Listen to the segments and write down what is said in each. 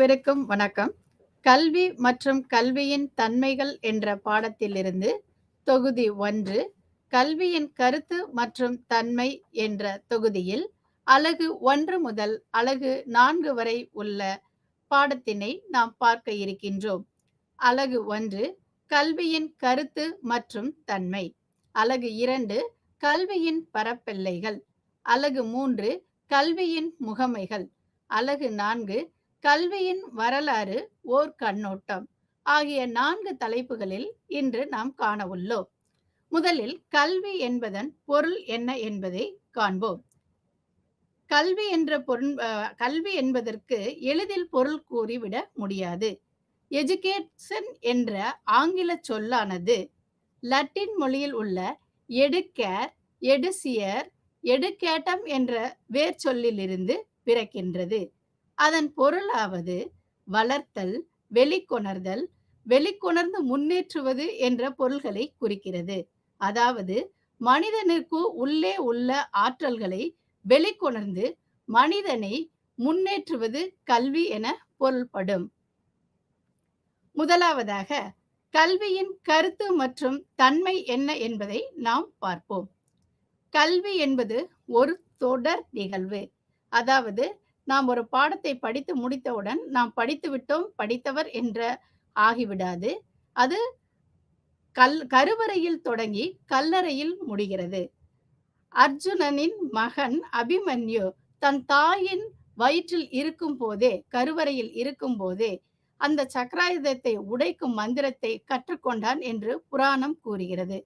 அனைவருக்கும் வணக்கம். கல்வி மற்றும் கல்வியின் தன்மைகள் என்ற பாடத்திலிருந்து தொகுதி 1 கல்வியின் கருத்து மற்றும் தன்மை என்ற தொகுதியில் அலகு 1 முதல் அலகு 4 வரை உள்ள பாடத்தினை நாம் பார்க்க இருக்கின்றோம். அலகு 1 கல்வியின் கருத்து மற்றும் தன்மை. அலகு 2 கல்வியின் பரப்பெல்லைகள். அலகு 3 கல்வியின் முகமைகள். அலகு 4 கல்வியின் வரலாறு ஓர் கண்ணோட்டம் ஆகிய 4 தலைப்புகளில் இன்று நாம் காண உள்ளோம். முதலில் கல்வி என்பதன் பொருள் என்ன என்பதை காண்போம். கல்வி என்பதற்கு எளிதில் பொருள் கூறிவிட முடியாது. எஜுகேஷன் என்ற ஆங்கில சொல்லானது லத்தீன் மொழியில் உள்ள எடுகேர், எடுசியர், எடுகேட்டம் என்ற வேர் சொல்லிலிருந்து பிறக்கின்றது. அதன் பொருளாவது வளர்த்தல், வெளிக்கொணர்தல், வெளிக்கொணர்ந்து முன்னேற்றுவது என்ற பொருள்களை குறிக்கிறது. அதாவது மனிதனுக்கு உள்ளே உள்ள ஆற்றல்களை வெளிக்கொணர்ந்து மனிதனை முன்னேற்றுவது கல்வி என பொருள்படும். முதலாவதாக கல்வியின் கருத்து மற்றும் தன்மை என்ன என்பதை நாம் பார்ப்போம். கல்வி என்பது ஒரு தொடர் நிகழ்வு. அதாவது நாம் ஒரு பாடத்தை படித்து முடித்தவுடன் நாம் படித்து விட்டோம், படித்தவர் என்ற ஆகிவிடாது. அது கருவறையில் தொடங்கி கல்லறையில் முடிகிறது. அர்ஜுனனின் மகன் அபிமன்யு தன் தாயின் வயிற்றில் இருக்கும் போதே, கருவறையில் இருக்கும் போதே அந்த சக்கராயுதத்தை உடைக்கும் மந்திரத்தை கற்றுக்கொண்டான் என்று புராணம் கூறுகிறது.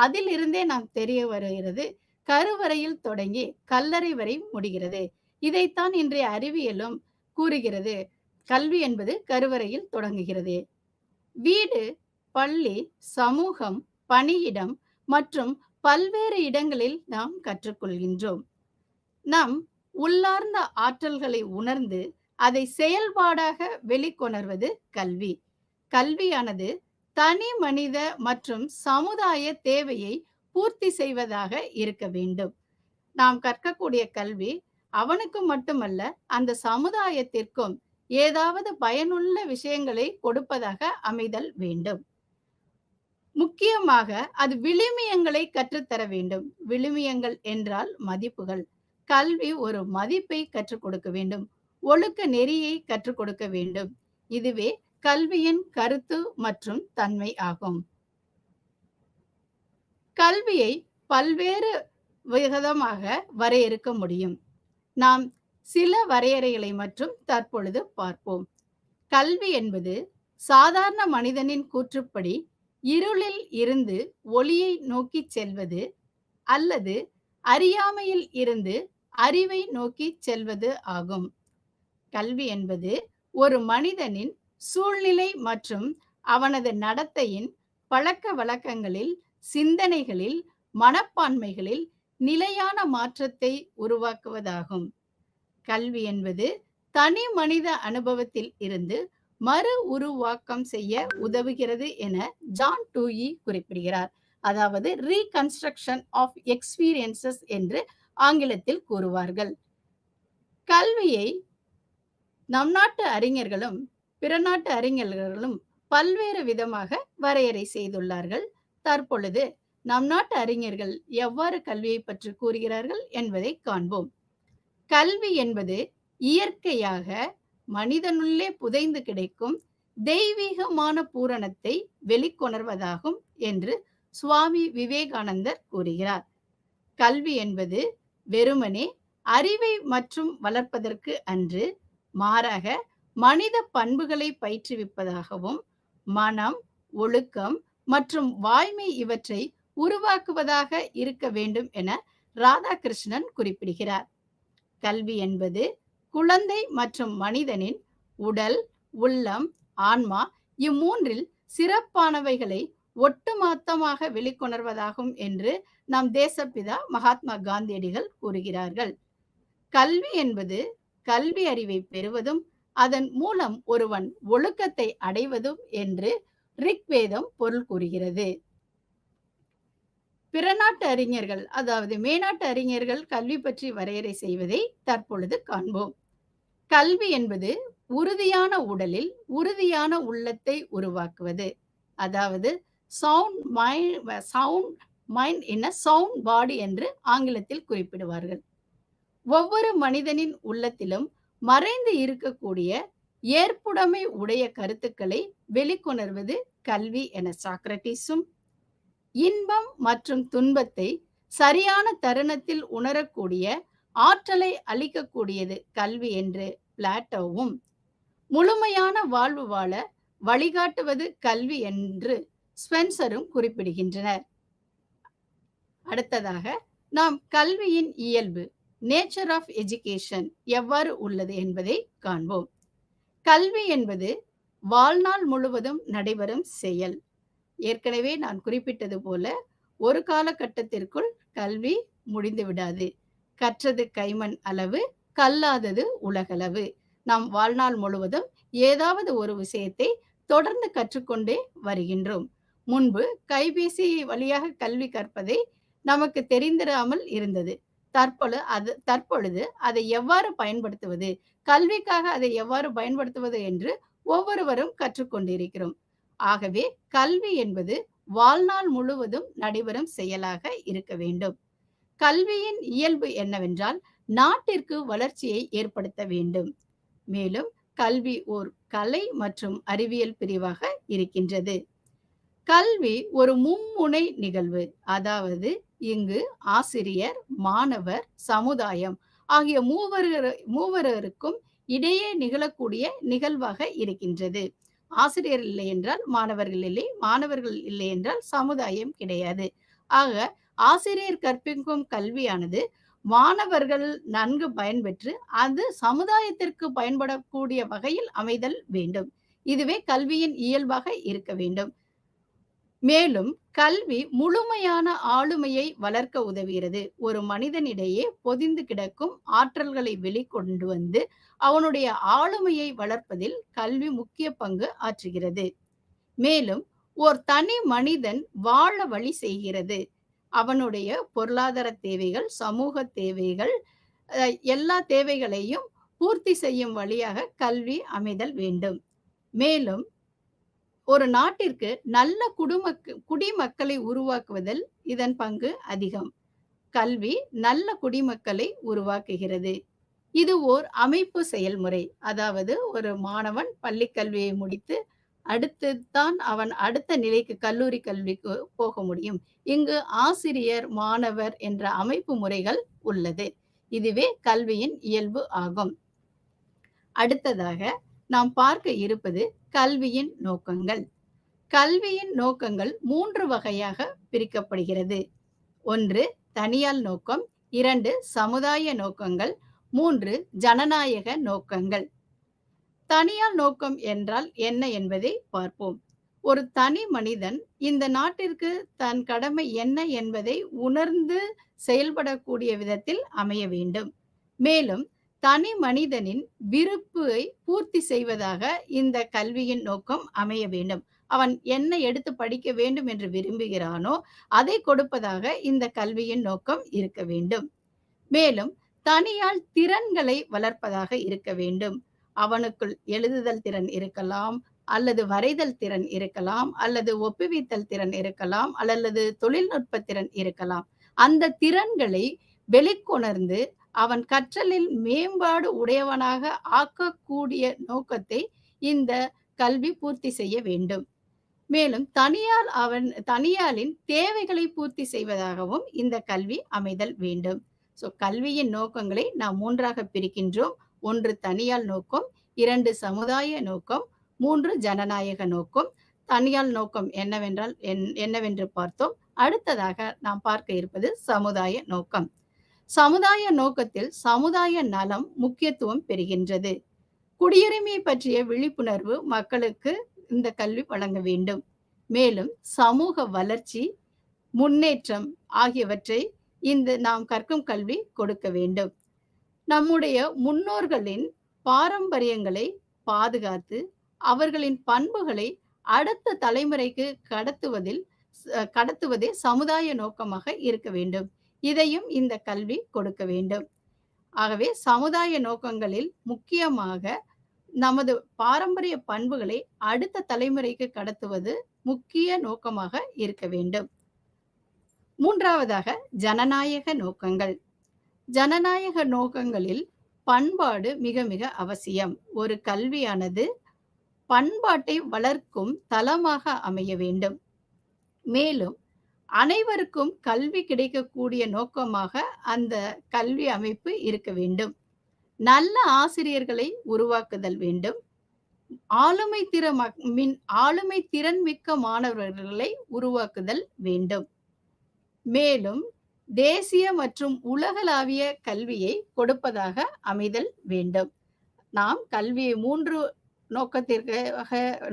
அதிலிருந்தே நாம் தெரிய வருகிறது, கருவறையில் தொடங்கி கல்லறை வரை முடிகிறது. இதைத்தான் இன்றைய அறிவியலும் கூறுகிறது. கல்வி என்பது கருவறையில் தொடங்குகிறது. வீடு, பள்ளி, சமூகம், பணியிடம் மற்றும் பல்வேறு இடங்களில் நாம் கற்றுக்கொள்கின்றோம். நம் உள்ளார்ந்த ஆற்றல்களை உணர்ந்து அதை செயல்பாடாக வெளிக்கொணர்வது கல்வி. கல்வியானது தனி மனித மற்றும் சமுதாய தேவையை பூர்த்தி செய்வதாக இருக்க வேண்டும். நாம் கற்கக்கூடிய கல்வி அவனுக்கு மட்டுமல்ல, அந்த சமுதாயத்திற்கும் ஏதாவது பயனுள்ள விஷயங்களை கொடுப்பதாக அமைதல் வேண்டும். முக்கியமாக அது விழுமியங்களை கற்றுத்தர வேண்டும். விழுமியங்கள் என்றால் மதிப்புகள். கல்வி ஒரு மதிப்பை கற்றுக் கொடுக்க வேண்டும், ஒழுக்க நெறியை கற்றுக் கொடுக்க வேண்டும். இதுவே கல்வியின் கருத்து மற்றும் தன்மை ஆகும். கல்வியை பல்வேறு விதமாக வரையறுக்க முடியும். நாம் சில வரையறைகளை மட்டும் தற்பொழுது பார்ப்போம். கல்வி என்பது சாதாரண மனிதனின் கூற்றுப்படி இருளில் இருந்து ஒளியை நோக்கி செல்வது அல்லது அறியாமையில் இருந்து அறிவை நோக்கி செல்வது ஆகும். கல்வி என்பது ஒரு மனிதனின் சூழ்நிலை மற்றும் அவனது நடத்தையின் பழக்க வழக்கங்களில், சிந்தனைகளில், மனப்பான்மைகளில் நிலையான மாற்றத்தை உருவாக்குவதாகும். கல்வி என்பது தனி மனித அனுபவத்தில் இருந்து மறு உருவாக்கம் செய்ய உதவுகிறது என ஜான் டூயி குறிப்பிடுகிறார். அதாவது ரீகன்ஸ்ட்ரக்ஷன் ஆஃப் எக்ஸ்பீரியன்சஸ் என்று ஆங்கிலத்தில் கூறுவார்கள். கல்வியை நம் நாட்டு அறிஞர்களும் பிற நாட்டு அறிஞர்களும் பல்வேறு விதமாக வரையறை செய்துள்ளார்கள். தற்பொழுது நம் நாட்டு அறிஞர்கள் எவ்வாறு கல்வியை பற்றி கூறுகிறார்கள் என்பதை காண்போம். கல்வி என்பது இயற்கையாக மனிதனுள்ளே புதைந்து கிடைக்கும் தெய்வீகமான பூரணத்தை வெளிக்கொணர்வதாகும் என்று சுவாமி விவேகானந்தர் கூறுகிறார். கல்வி என்பது வெறுமனே அறிவை மற்றும் வளர்ப்பதற்கு அன்று, மாறாக மனித பண்புகளை பயிற்றுவிப்பதாகவும் மனம், ஒழுக்கம் மற்றும் வாய்மை இவற்றை உருவாக்குவதாக இருக்க வேண்டும் என ராதாகிருஷ்ணன் குறிப்பிடுகிறார். கல்வி என்பது குழந்தை மற்றும் மனிதனின் உடல், உள்ளம், ஆன்மா இம்மூன்றில் சிறப்பானவைகளை ஒட்டுமொத்தமாக வெளிக்கொணர்வதாகும் என்று நம் தேசப்பிதா மகாத்மா காந்தியடிகள் கூறுகிறார்கள். கல்வி என்பது கல்வி அறிவை பெறுவதும் அதன் மூலம் ஒருவன் ஒழுக்கத்தை அடைவதும் என்று ரிக்வேதம் பொருள் கூறுகிறது. பிற நாட்டு அறிஞர்கள், அதாவது மேனாட்டு அறிஞர்கள் கல்வி பற்றி வரையறை செய்வதை தற்பொழுது காண்போம். கல்வி என்பது உறுதியான உடலில் உறுதியான உள்ளத்தை உருவாக்குவது. அதாவது சவுண்ட் மைண்ட் இன் அ சவுண்ட் பாடி என்று ஆங்கிலத்தில் குறிப்பிடுவார்கள். ஒவ்வொரு மனிதனின் உள்ளத்திலும் மறைந்து இருக்கக்கூடிய ஏற்புடைமை உடைய கருத்துக்களை வெளிக்கொணர்வது கல்வி என சாக்ரட்டிஸும், இன்பம் மற்றும் துன்பத்தை சரியான தருணத்தில் உணரக்கூடிய ஆற்றலை அளிக்கக்கூடியது கல்வி என்று பிளாட்டோவும், முழுமையான வாழ்வு வாழ வழிகாட்டுவது கல்வி என்று ஸ்பென்சரும் குறிப்பிடுகின்றனர். அடுத்ததாக நாம் கல்வியின் இயல்பு நேச்சர் ஆஃப் எஜுகேஷன் எவ்வாறு உள்ளது என்பதை காண்போம். கல்வி என்பது வாழ்நாள் முழுவதும் நடைபெறும் செயல். ஏற்கனவே நான் குறிப்பிட்டது போல ஒரு காலகட்டத்திற்குள் கல்வி முடிந்து விடாது. கற்றது கைமண் அளவு, கல்லாதது உலகளவு. நாம் வாழ்நாள் முழுவதும் ஏதாவது ஒரு விஷயத்தை தொடர்ந்து கற்றுக்கொண்டே வருகின்றோம். முன்பு கைபேசி வழியாக கல்வி கற்பதை நமக்கு தெரிந்திராமல் இருந்தது. தற்பொழுது அதை எவ்வாறு பயன்படுத்துவது, கல்விக்காக அதை எவ்வாறு பயன்படுத்துவது என்று ஒவ்வொருவரும் கற்றுக்கொண்டிருக்கிறோம். ஆகவே கல்வி என்பது வாழ்நாள் முழுவதும் நடைபெறும் செயலாக இருக்க வேண்டும். கல்வியின் இயல்பு என்னவென்றால் நாட்டிற்கு வளர்ச்சியை ஏற்படுத்த வேண்டும். மேலும் கல்வி ஓர் கலை மற்றும் அறிவியல் பிரிவாக இருக்கின்றது. கல்வி ஒரு மும்முனை நிகழ்வு. அதாவது இங்கு ஆசிரியர், மாணவர், சமுதாயம் ஆகிய மூவருக்கும் இடையே நிகழக்கூடிய நிகழ்வாக இருக்கின்றது. ஆசிரியர் இல்லை என்றால் மாணவர்கள் இல்லை, மாணவர்கள் இல்லை என்றால் சமுதாயம் கிடையாது. ஆக ஆசிரியர் கற்பிக்கும் கல்வியானது மாணவர்கள் நன்கு பயன்பெற்று அது சமுதாயத்திற்கு பயன்படக்கூடிய வகையில் அமைதல் வேண்டும். இதுவே கல்வியின் இயல்பாக இருக்க வேண்டும். மேலும் கல்வி முழுமையான ஆளுமையை வளர்க்க உதவுகிறது. ஒரு மனிதனிடையே பொதிந்து கிடக்கும் ஆற்றல்களை வெளிக்கொண்டு வந்து அவனுடைய ஆளுமையை வளர்ப்பதில் கல்வி முக்கிய பங்கு ஆற்றுகிறது. மேலும் ஒரு தனி மனிதன் வாழ வழி செய்கிறது. அவனுடைய பொருளாதார தேவைகள், சமூக தேவைகள், எல்லா தேவைகளையும் பூர்த்தி செய்யும் வழியாக கல்வி அமைதல் வேண்டும். மேலும் ஒரு நாட்டிற்கு நல்ல குடிமக்களை உருவாக்குவதில் இதன் பங்கு அதிகம். கல்வி நல்ல குடிமக்களை உருவாக்குகிறது. இது ஓர் அமைப்பு செயல்முறை. அதாவது ஒரு மாணவன் பள்ளி கல்வியை முடித்து அடுத்து தான் அவன் அடுத்த நிலைக்கு கல்லூரி கல்விக்கு போக முடியும். இங்கு ஆசிரியர், மாணவர் என்ற அமைப்பு முறைகள் உள்ளது. இதுவே கல்வியின் இயல்பு ஆகும். அடுத்ததாக நாம் பார்க்க இருப்பது கல்வியின் நோக்கங்கள். கல்வியின் நோக்கங்கள் 3 வகையாக பிரிக்கப்படுகிறது. 1 தனியால் நோக்கம், 2 சமுதாய நோக்கங்கள், 3 ஜனநாயக நோக்கங்கள். தனியால் நோக்கம் என்றால் என்ன என்பதை பார்ப்போம். ஒரு தனி மனிதன் இந்த நாட்டிற்கு தன் கடமை என்ன என்பதை உணர்ந்து செயல்படக்கூடிய விதத்தில் அமைய வேண்டும். மேலும் தனி மனிதனின் விருப்பை பூர்த்தி செய்வதாக இந்த கல்வியின் நோக்கம் அமைய வேண்டும். அவன் என்ன எடுத்து படிக்க வேண்டும் என்று விரும்புகிறானோ அதை கொடுப்பதாக இந்த கல்வியின் நோக்கம் இருக்க வேண்டும். மேலும் தனியால் திறன்களை வளர்ப்பதாக இருக்க வேண்டும். அவனுக்குள் எழுதுதல் திறன் இருக்கலாம், அல்லது வரைதல் திறன் இருக்கலாம், அல்லது ஒப்புவித்தல் திறன் இருக்கலாம், அல்லது தொழில்நுட்ப திறன் இருக்கலாம். அந்த திறன்களை வெளிக்கொணர்ந்து அவன் கற்றலில் மேம்பாடு உடையவனாக ஆக்கக்கூடிய நோக்கத்தை இந்த கல்வி பூர்த்தி செய்ய வேண்டும். மேலும் தனியாலின் தேவைகளை பூர்த்தி செய்வதாகவும் இந்த கல்வி அமைதல் வேண்டும். கல்வியின் நோக்கங்களை நாம் 3ஆக பிரிக்கின்றோம். 1 தனியால் நோக்கம், 2 சமுதாய நோக்கம், 3 ஜனநாயக நோக்கம். தனியால் நோக்கம் என்னவென்று பார்த்தோம். அடுத்ததாக நாம் பார்க்க இருப்பது சமுதாய நோக்கம். சமுதாய நோக்கத்தில் சமுதாய நலம் முக்கியத்துவம் பெறுகின்றது. குடியுரிமை பற்றிய விழிப்புணர்வு மக்களுக்கு இந்த கல்வி வழங்க வேண்டும். மேலும் சமூக வளர்ச்சி, முன்னேற்றம் ஆகியவற்றை இந்த நாம் கற்கும் கல்வி கொடுக்க வேண்டும். நம்முடைய முன்னோர்களின் பாரம்பரியங்களை பாதுகாத்து அவர்களின் பண்புகளை அடுத்த தலைமுறைக்கு கடத்துவதே சமுதாய நோக்கமாக இருக்க வேண்டும். இதையும் இந்த கல்வி கொடுக்க வேண்டும். ஆகவே சமுதாய நோக்கங்களில் முக்கியமாக நமது பாரம்பரிய பண்புகளை அடுத்த தலைமுறைக்கு கடத்துவது முக்கிய நோக்கமாக இருக்க வேண்டும். 3வதாக ஜனநாயக நோக்கங்கள். ஜனநாயக நோக்கங்களில் பண்பாடு மிக மிக அவசியம். ஒரு கல்வியானது பண்பாட்டை வளர்க்கும் தளமாக அமைய வேண்டும். மேலும் அனைவருக்கும் கல்வி கிடைக்கக்கூடிய நோக்கமாக அந்த கல்வி அமைப்பு இருக்க வேண்டும். நல்ல ஆசிரியர்களை உருவாக்குதல் வேண்டும். ஆளுமை திறன் மிக்க மாணவர்களை உருவாக்குதல் வேண்டும். மேலும் தேசிய மற்றும் உலகளாவிய கல்வியை கொடுப்பதாக அமைதல் வேண்டும். நாம் கல்வியை 3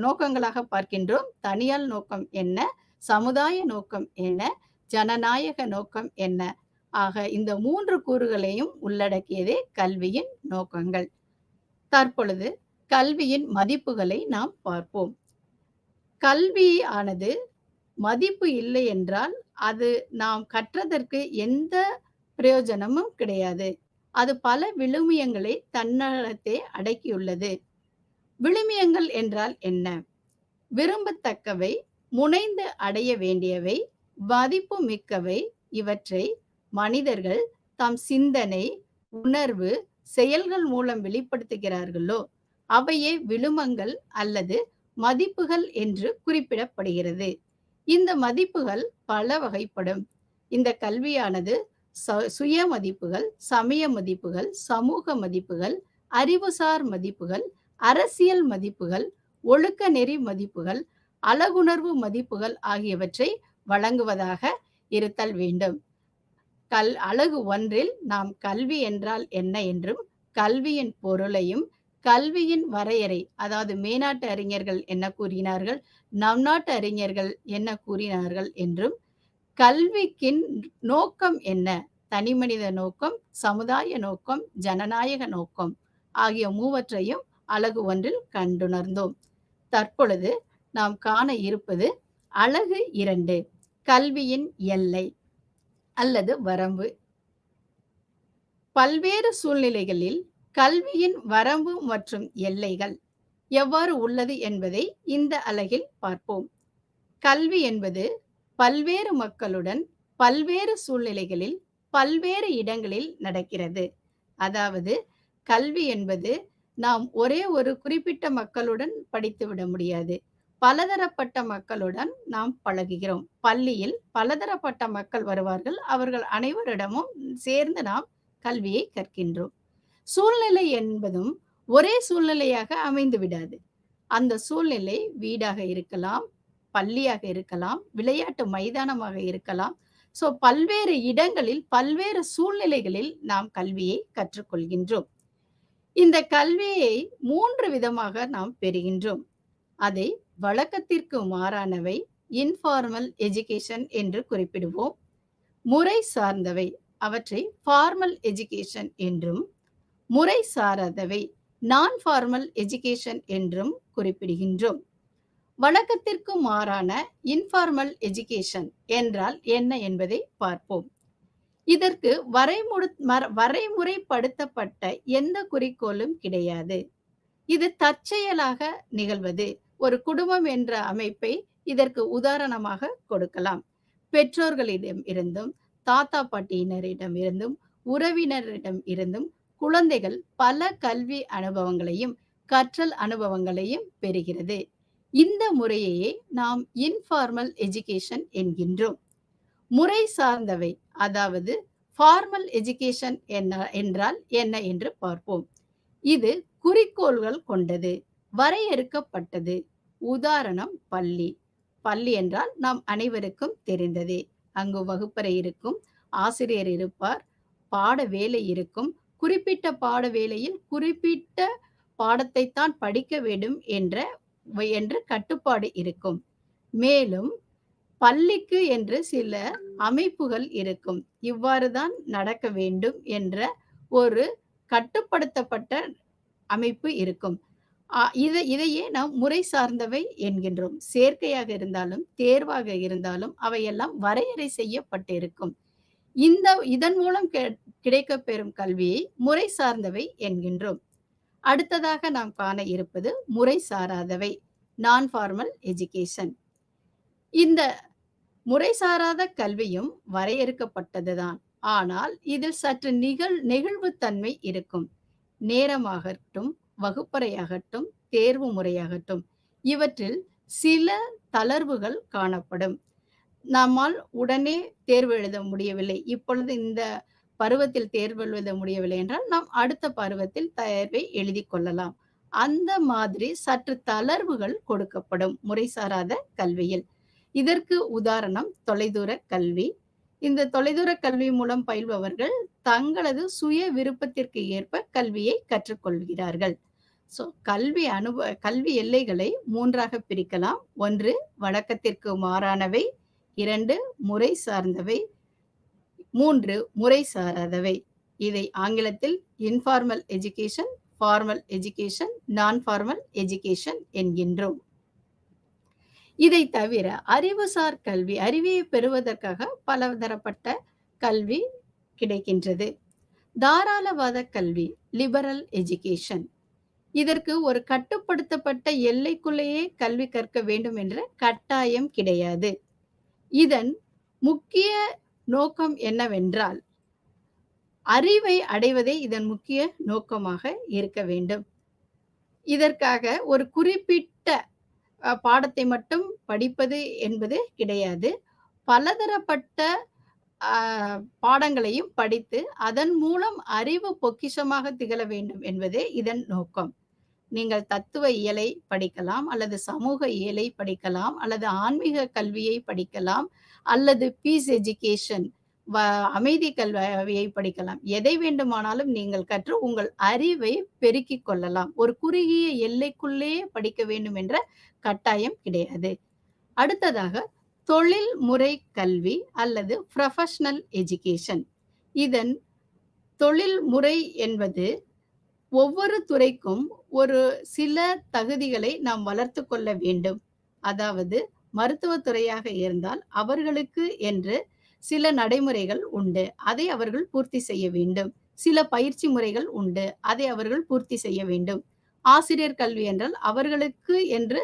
நோக்கங்களாக பார்க்கின்றோம். தனியார் நோக்கம் என்ன? சமுதாய நோக்கம் என்ன? ஜனநாயக நோக்கம் என்ன? ஆக இந்த 3 கூறுகளையும் உள்ளடக்கியதே கல்வியின் நோக்கங்கள். தற்பொழுது கல்வியின் மதிப்புகளை நாம் பார்ப்போம். கல்வியானது மதிப்பு இல்லை என்றால் அது நாம் கற்றதற்கு எந்த பிரயோஜனமும் கிடையாது. அது பல விழுமியங்களை தன்னகத்தே அடக்கியுள்ளது. விழுமியங்கள் என்றால் என்ன? விரும்பத்தக்கவை, முனைந்து அடைய வேண்டியவை, மதிப்பு மிக்கவை. இவற்றை மனிதர்கள் தம் சிந்தனை, உணர்வு, செயல்கள் மூலம் வெளிப்படுத்துகிறார்களோ அவையே விழுமங்கள் அல்லது மதிப்புகள் என்று குறிப்பிடப்படுகிறது. இந்த மதிப்புகள் பல வகைப்படும். இந்த கல்வியானது சுய மதிப்புகள், சமய மதிப்புகள், சமூக மதிப்புகள், அறிவுசார் மதிப்புகள், அரசியல் மதிப்புகள், ஒழுக்க நெறி மதிப்புகள், அழகுணர்வு மதிப்புகள் ஆகியவற்றை வழங்குவதாக இருத்தல் வேண்டும். அலகு 1 நாம் கல்வி என்றால் என்ன என்றும், கல்வியின் பொருளையும், கல்வியின் வரையறை, அதாவது மேனாட்டு அறிஞர்கள் என்ன கூறினார்கள், நம் நாட்டு அறிஞர்கள் என்ன கூறினார்கள் என்றும், கல்விக்கின் நோக்கம் என்ன? தனிமனித நோக்கம், சமுதாய நோக்கம், ஜனநாயக நோக்கம் ஆகிய மூவற்றையும் அலகு 1 கண்டுணர்ந்தோம். தற்பொழுது நாம் காண இருப்பது அலகு 2, கல்வியின் எல்லை அல்லது வரம்பு. பல்வேறு சூழ்நிலைகளில் கல்வியின் வரம்பு மற்றும் எல்லைகள் எவ்வாறு உள்ளது என்பதை இந்த அலகில் பார்ப்போம். கல்வி என்பது பல்வேறு மக்களுடன் பல்வேறு சூழ்நிலைகளில் பல்வேறு இடங்களில் நடக்கிறது. அதாவது கல்வி என்பது நாம் ஒரே ஒரு குறிப்பிட்ட மக்களுடன் படித்துவிட முடியாது. பலதரப்பட்ட மக்களுடன் நாம் பழகுகிறோம். பள்ளியில் பலதரப்பட்ட மக்கள் வருவார்கள். அவர்கள் அனைவரிடமும் சேர்ந்து நாம் கல்வியை கற்கின்றோம். சூழ்நிலை என்பதும் ஒரே சூழ்நிலையாக அமைந்து விடாது. அந்த சூழ்நிலை வீடாக இருக்கலாம், பள்ளியாக இருக்கலாம், விளையாட்டு மைதானமாக இருக்கலாம். பல்வேறு இடங்களில் பல்வேறு சூழ்நிலைகளில் நாம் கல்வியை கற்றுக்கொள்கின்றோம். இந்த கல்வியை 3 விதமாக நாம் பெறுகின்றோம். அதை வழக்கத்திற்கு மாறானவை, இன்ஃபார்மல் எஜுகேஷன் என்று குறிப்பிடுவோம். முறை சார்ந்தவை, அவற்றை ஃபார்மல் எஜுகேஷன் என்றும், முறை சாராதவை நான் ஃபார்மல் எஜுகேஷன் என்றும் குறிப்பிடுகின்றோம். வழக்கத்திற்கு மாறான இன்ஃபார்மல் எஜுகேஷன் என்றால் என்ன என்பதை பார்ப்போம். இதற்கு வரைமுறைப்படுத்தப்பட்ட எந்த குறிக்கோளும் கிடையாது. இது தற்செயலாக நிகழ்வது. ஒரு குடும்பம் என்ற அமைப்பை இதற்கு உதாரணமாக கொடுக்கலாம். பெற்றோர்களிடம் இருந்தும், தாத்தா பாட்டியினரிடம் இருந்தும், உறவினரிடம் இருந்தும் குழந்தைகள் பல கல்வி அனுபவங்களையும் கற்றல் அனுபவங்களையும் பெறுகிறது. இந்த முறையையே நாம் இன்ஃபார்மல் எஜுகேஷன் என்கின்றோம். முறை சார்ந்தவை, அதாவது ஃபார்மல் எஜுகேஷன் என்றால் என்ன என்று பார்ப்போம். இது குறிக்கோள்கள் கொண்டது, வரையறுக்கப்பட்டது. உதாரணம் பள்ளி. பள்ளி என்றால் நாம் அனைவருக்கும் தெரிந்ததே. அங்கு வகுப்பறை இருக்கும், ஆசிரியர் இருப்பார், பாட வேலை இருக்கும். குறிப்பிட்ட பாட வேளையில் குறிப்பிட்ட பாடத்தை தான் படிக்க வேண்டும் என்ற கட்டுப்பாடு இருக்கும். மேலும் பள்ளிக்கு என்று சில அமைப்புகள் இருக்கும். இவ்வாறு தான் நடக்க வேண்டும் என்ற ஒரு கட்டுப்படுத்தப்பட்ட அமைப்பு இருக்கும். இதையே நாம் முறை சார்ந்தவை என்கின்றோம். சேர்க்கையாக இருந்தாலும், தேர்வாக இருந்தாலும் அவையெல்லாம் வரையறை செய்யப்பட்டிருக்கும். இதன் மூலம் கிடைக்கப்பெறும் கல்வியை முறை சார்ந்தவை என்கின்றோம். அடுத்ததாக நாம் காண இருப்பது முறை சாராதவை, நான் ஃபார்மல் எஜுகேஷன். இந்த முறை சாராத கல்வியும் வரையறுக்கப்பட்டதுதான். ஆனால் இதில் சற்று நெகிழ்வுத்தன்மை இருக்கும். நேரமாகட்டும், வகுப்பறையாகட்டும், தேர்வு முறையாகட்டும், இவற்றில் சில தளர்வுகள் காணப்படும். நம்மால் உடனே தேர்வு எழுத முடியவில்லை. இப்பொழுது இந்த பருவத்தில் தேர்வு எழுத முடியவில்லை என்றால், நாம் அடுத்த பருவத்தில் தேர்வை எழுதிக் கொள்ளலாம். அந்த மாதிரி சற்று தளர்வுகள் கொடுக்கப்படும் முறைசாராத கல்வியில். இதற்கு உதாரணம் தொலைதூர கல்வி. இந்த தொலைதூர கல்வி மூலம் பயில்பவர்கள் தங்களது சுய விருப்பத்திற்கு ஏற்ப கல்வியை கற்றுக்கொள்கிறார்கள். கல்வி எல்லைகளை 3ஆக பிரிக்கலாம். 1 வழக்கத்திற்கு மாறானவை, 2 முறை சார்ந்தவை, 3 முறை சாராதவை. இதை ஆங்கிலத்தில் informal education, formal education, non formal education என்கின்றோம். இதை தவிர அறிவுசார் கல்வி, அறிவை பெறுவதற்காக பலதரப்பட்ட கல்வி கிடைக்கின்றது. தாராளவாத கல்வி, லிபரல் எஜுகேஷன். இதற்கு ஒரு கட்டுப்படுத்தப்பட்ட எல்லைக்குள்ளேயே கல்வி கற்க வேண்டும் என்ற கட்டாயம் கிடையாது. இதன் முக்கிய நோக்கம் என்னவென்றால், அறிவை அடைவதே இதன் முக்கிய நோக்கமாக இருக்க வேண்டும். இதற்காக ஒரு குறிப்பிட்ட பாடத்தை மட்டும் படிப்பது என்பது கிடையாது. பலதரப்பட்ட பாடங்களையும் படித்து அதன் மூலம் அறிவு பொக்கிஷமாக திகழ வேண்டும் என்பதே இதன் நோக்கம். நீங்கள் தத்துவ இயலை படிக்கலாம், அல்லது சமூக இயலை படிக்கலாம், அல்லது ஆன்மீக கல்வியை படிக்கலாம், அல்லது பீஸ் எஜுகேஷன் அமைதி கல்வியை படிக்கலாம். எதை வேண்டுமானாலும் நீங்கள் கற்று உங்கள் அறிவை பெருக்கிக் கொள்ளலாம். ஒரு குறுகிய எல்லைக்குள்ளே படிக்க வேண்டும் என்ற கட்டாயம் கிடையாது. அடுத்ததாக தொழில்முறை கல்வி அல்லது ப்ரொஃபஷனல் எஜுகேஷன். இதன் தொழில்முறை என்பது ஒவ்வொரு துறைக்கும் ஒரு சில தகுதிகளை நாம் வளர்த்து கொள்ள வேண்டும். அதாவது மருத்துவத்துறையாக இருந்தால் அவர்களுக்கு என்று சில நடைமுறைகள் உண்டு. அதை அவர்கள் பூர்த்தி செய்ய வேண்டும். சில பயிற்சி முறைகள் உண்டு. அதை அவர்கள் பூர்த்தி செய்ய வேண்டும். ஆசிரியர் கல்வி என்றால் அவர்களுக்கு என்று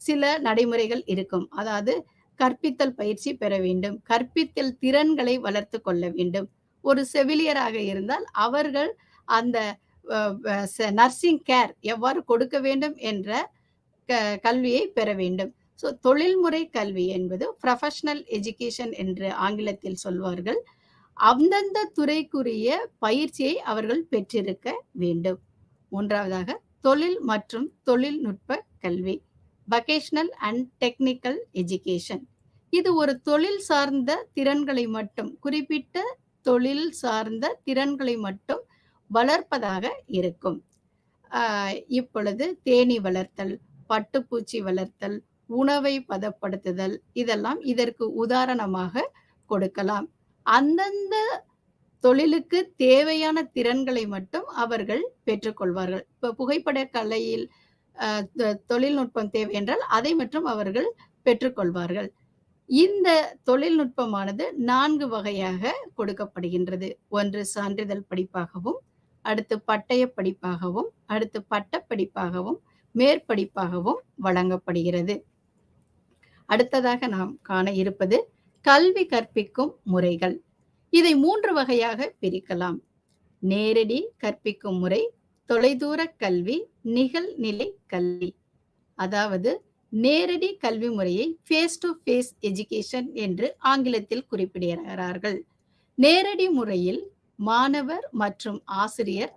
சில நடைமுறைகள் இருக்கும். அதாவது கற்பித்தல் பயிற்சி பெற வேண்டும். கற்பித்தல் திறன்களை வளர்த்து கொள்ள வேண்டும். ஒரு செவிலியராக இருந்தால் அவர்கள் அந்த நர்சிங் கேர் எவ்வாறு கொடுக்க வேண்டும் என்ற கல்வியை பெற வேண்டும். தொழில்முறை கல்வி என்பது ப்ரொஃபஷனல் எஜுகேஷன் என்று ஆங்கிலத்தில் சொல்வார்கள். அந்தந்த துறைக்குரிய பயிற்சியை அவர்கள் பெற்றிருக்க வேண்டும். 3வதாக தொழில் மற்றும் தொழில்நுட்ப கல்வி, வொகேஷனல் அண்ட் டெக்னிக்கல் எஜுகேஷன். இது ஒரு தொழில் சார்ந்த திறன்களை மட்டும், குறிப்பிட்ட தொழில் சார்ந்த திறன்களை மட்டும் வளர்ப்பதாக இருக்கும். இப்பொழுது தேனீ வளர்த்தல், பட்டுப்பூச்சி வளர்த்தல், உணவை பதப்படுத்துதல், இதெல்லாம் இதற்கு உதாரணமாக கொடுக்கலாம். அந்தந்த தொழிலுக்கு தேவையான திறன்களை மட்டும் அவர்கள் பெற்றுக்கொள்வார்கள். இப்போ புகைப்பட கலையில் தொழில்நுட்பம் தேவை என்றால் அதை மட்டும் அவர்கள் பெற்றுக்கொள்வார்கள். இந்த தொழில்நுட்பமானது 4 வகையாக கொடுக்கப்படுகின்றது. 1 சான்றிதழ் படிப்பாகவும், அடுத்து பட்டய படிப்பாகவும், அடுத்து பட்டப்படிப்பாகவும், மேற்படிப்பாகவும் வழங்கப்படுகிறது. அடுத்ததாக நாம் காண இருப்பது கல்வி கற்பிக்கும் முறைகள். இதை 3 வகையாக பிரிக்கலாம். நேரடி கற்பிக்கும் முறை, தொலைதூர கல்வி, நிகழ்நிலை கல்வி. அதாவது நேரடி கல்வி முறையை ஃபேஸ் டு ஃபேஸ் எஜுகேஷன் என்று ஆங்கிலத்தில் குறிப்பிடுகிறார்கள். நேரடி முறையில் மாணவர் மற்றும் ஆசிரியர்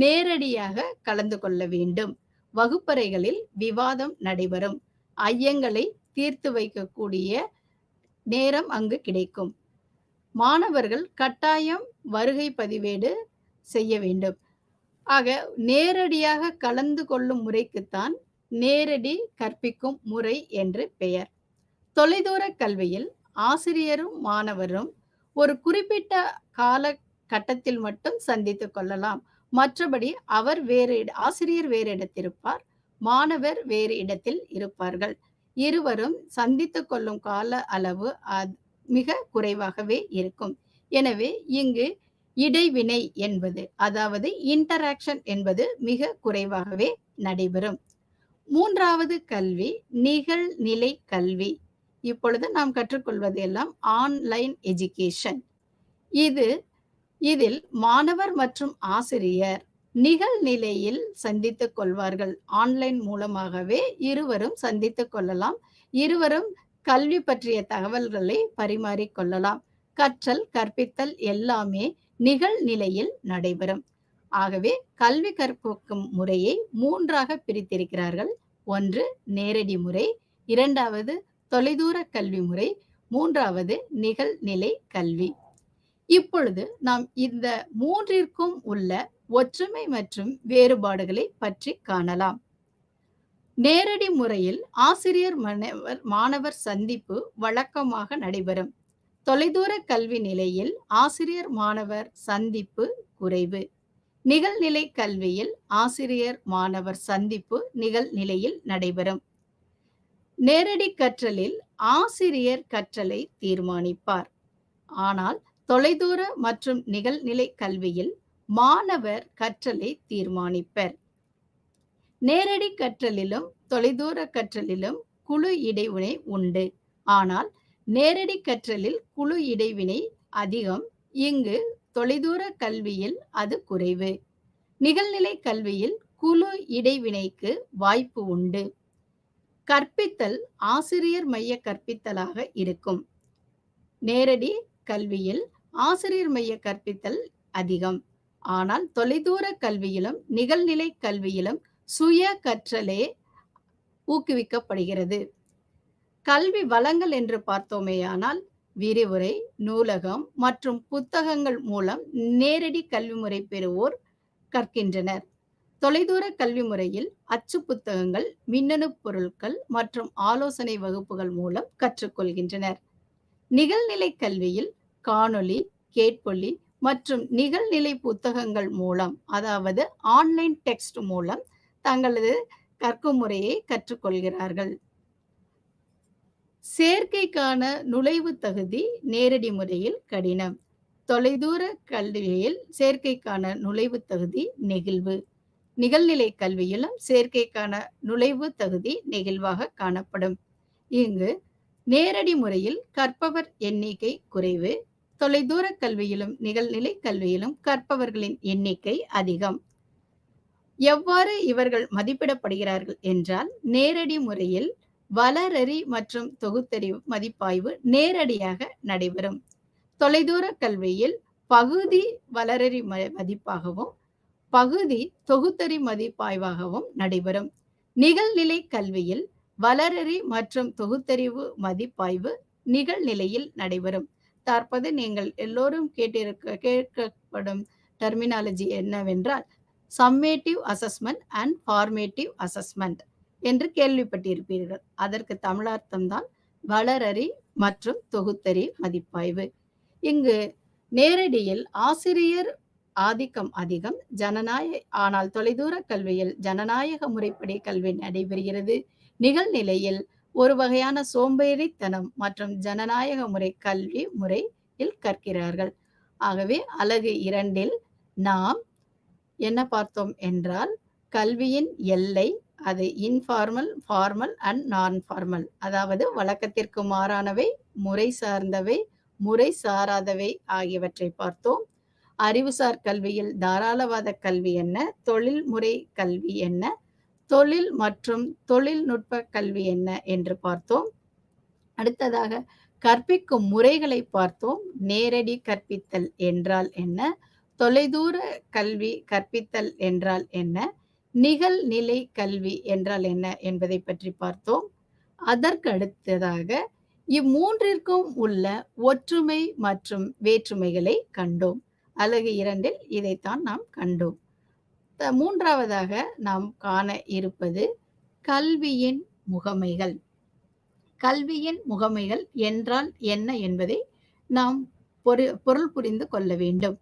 நேரடியாக கலந்து கொள்ள வேண்டும். வகுப்பறைகளில் விவாதம் நடைபெறும். ஐயங்களை தீர்த்து வைக்கக்கூடிய நேரம் அங்கு கிடைக்கும். மாணவர்கள் கட்டாயம் வருகை பதிவேடு செய்ய வேண்டும். ஆக நேரடியாக கலந்து கொள்ளும் முறைக்குத்தான் நேரடி கற்பிக்கும் முறை என்று பெயர். தொலைதூர கல்வியில் ஆசிரியரும் மாணவரும் ஒரு குறிப்பிட்ட காலகட்டத்தில் மட்டும் சந்தித்துக் கொள்ளலாம். மற்றபடி ஆசிரியர் வேறு இடத்திருப்பார், மாணவர் வேறு இடத்தில் இருப்பார்கள். இருவரும் சந்தித்துக் கொள்ளும் கால அளவு மிக குறைவாகவே இருக்கும். எனவே இங்கு இடைவினை என்பது, அதாவது இன்டராக்ஷன் என்பது மிக குறைவாகவே நடைபெறும். 3வது கல்வி நிகழ்நிலை கல்வி. இப்பொழுது நாம் கற்றுக்கொள்வது எல்லாம் ஆன்லைன் எஜுகேஷன். இதில் மாணவர் மற்றும் ஆசிரியர் நிகழ்நிலையில் சந்தித்துக் கொள்வார்கள். ஆன்லைன் மூலமாகவே இருவரும் சந்தித்துக் கொள்ளலாம். இருவரும் கல்வி பற்றிய தகவல்களை பரிமாறிக் கொள்ளலாம். கற்றல், கற்பித்தல் எல்லாமே நிகழ்நிலையில் நடைபெறும். ஆகவே கல்வி கற்பிக்கும் முறையை 3ஆக பிரித்திருக்கிறார்கள். 1 நேரடி முறை, 2வது தொலைதூர கல்வி முறை, 3வது நிகழ்நிலை கல்வி. இப்பொழுது நாம் இந்த 3ற்கும் உள்ள ஒற்றுமை மற்றும் வேறுபாடுகளை பற்றி காணலாம். நேரடி முறையில் ஆசிரியர் மாணவர் சந்திப்பு வழக்கமாக நடைபெறும். தொலைதூர கல்வி நிலையில் ஆசிரியர் மாணவர் சந்திப்பு குறைவு. நிகழ்நிலை கல்வியில் ஆசிரியர் மாணவர் சந்திப்பு நிகழ்நிலையில் நடைபெறும். நேரடி கற்றலில் ஆசிரியர் கற்றலை தீர்மானிப்பார். ஆனால் தொலைதூர மற்றும் நிகழ்நிலை கல்வியில் மாணவர் கற்றலை தீர்மானிப்பர். நேரடி கற்றலிலும் தொலைதூர கற்றலிலும் குழு இடைவினை உண்டு. ஆனால் நேரடி கற்றலில் குழு இடைவினை அதிகம். இங்கு தொலைதூர கல்வியில் அது குறைவு. நிகழ்நிலை கல்வியில் குழு இடைவினைக்கு வாய்ப்பு உண்டு. கற்பித்தல் ஆசிரியர் மைய கற்பித்தலாக இருக்கும். நேரடி கல்வியில் ஆசிரியர் மைய கற்பித்தல் அதிகம். ஆனால் தொலைதூர கல்வியிலும் நிகழ்நிலை கல்வியிலும் சுய கற்றலே ஊக்குவிக்கப்படுகிறது. கல்வி வளங்கள் என்று பார்த்தோமேயானால் விரிவுரை, நூலகம் மற்றும் புத்தகங்கள் மூலம் நேரடி கல்வி முறை பெறுவோர் கற்கின்றனர். தொலைதூர கல்வி முறையில் அச்சு புத்தகங்கள், மின்னணு பொருட்கள் மற்றும் ஆலோசனை வகுப்புகள் மூலம் கற்றுக்கொள்கின்றனர். நிகழ்நிலை கல்வியில் காணொளி, கேட்பொலி மற்றும் நிகழ்நிலை புத்தகங்கள் மூலம், அதாவது ஆன்லைன் டெக்ஸ்ட் மூலம் தங்களது கற்கும் முறையை கற்றுக்கொள்கிறார்கள். சேர்க்கைக்கான நுழைவு தகுதி நேரடி முறையில் கடினம். தொலைதூர கல்வியில் சேர்க்கைக்கான நுழைவு தகுதி நெகிழ்வு. நிகழ்நிலை கல்வியிலும் சேர்க்கைக்கான நுழைவு தகுதி நெகிழ்வாக காணப்படும். இங்கு நேரடி முறையில் கற்பவர் எண்ணிக்கை குறைவு. தொலைதூர கல்வியிலும் நிகழ்நிலை கல்வியிலும் கற்பவர்களின் எண்ணிக்கை அதிகம். எவ்வாறு இவர்கள் மதிப்பிடப்படுகிறார்கள் என்றால், நேரடி முறையில் வளரறி மற்றும் தொகுத்தறிவு மதிப்பாய்வு நேரடியாக நடைபெறும். தொலைதூர கல்வியில் பகுதி வளரறி மதிப்பாகவும் பகுதி தொகுத்தறி மதிப்பாய்வாகவும் நடைபெறும். நிகழ்நிலை கல்வியில் வளரறி மற்றும் தொகுத்தறிவு மதிப்பாய்வு நிகழ்நிலையில் நடைபெறும். தற்போது நீங்கள் எல்லோரும் கேட்கப்படும் டெர்மினாலஜி என்னவென்றால் summative assessment and formative assessment என்று கேள்விப்பட்டிருப்பீர்கள். அதற்கு தமிழார்த்தம் தான் வளரறி மற்றும் தொகுத்தறி மதிப்பாய்வு. இங்கு நேரடியில் ஆசிரியர் ஆதிக்கம் அதிகம், ஆனால் தொலைதூர கல்வியில் ஜனநாயக முறைப்படி கல்வி நடைபெறுகிறது. நிகழ்நிலையில் ஒரு வகையான சோம்பேறித்தனம் மற்றும் ஜனநாயக முறை கல்வி முறையில் கற்கிறார்கள். ஆகவே அலகு 2ல் நாம் என்ன பார்த்தோம் என்றால், கல்வியின் எல்லை, அது இன்ஃபார்மல், ஃபார்மல் அண்ட் நான் ஃபார்மல், அதாவது வழக்கத்திற்கு மாறானவை, முறை சார்ந்தவை, முறை சாராதவை ஆகியவற்றை பார்த்தோம். அறிவுசார் கல்வியில் தாராளவாத கல்வி என்ன, தொழில்முறை கல்வி என்ன, தொழில் மற்றும் தொழில்நுட்ப கல்வி என்ன என்று பார்த்தோம். அடுத்ததாக கற்பிக்கும் முறைகளை பார்த்தோம். நேரடி கற்பித்தல் என்றால் என்ன, தொலைதூர கல்வி கற்பித்தல் என்றால் என்ன, நிகழ்நிலை கல்வி என்றால் என்ன என்பதை பற்றி பார்த்தோம். அதற்கு அடுத்ததாக இம்மூன்றிற்கும் உள்ள ஒற்றுமை மற்றும் வேற்றுமைகளை கண்டோம். அலகு 2ல் இதைத்தான் நாம் கண்டோம். 3வதாக நாம் காண இருப்பது கல்வியின் முகமைகள். கல்வியின் முகமைகள் என்றால் என்ன என்பதை நாம் பொருள் புரிந்து கொள்ள வேண்டும்.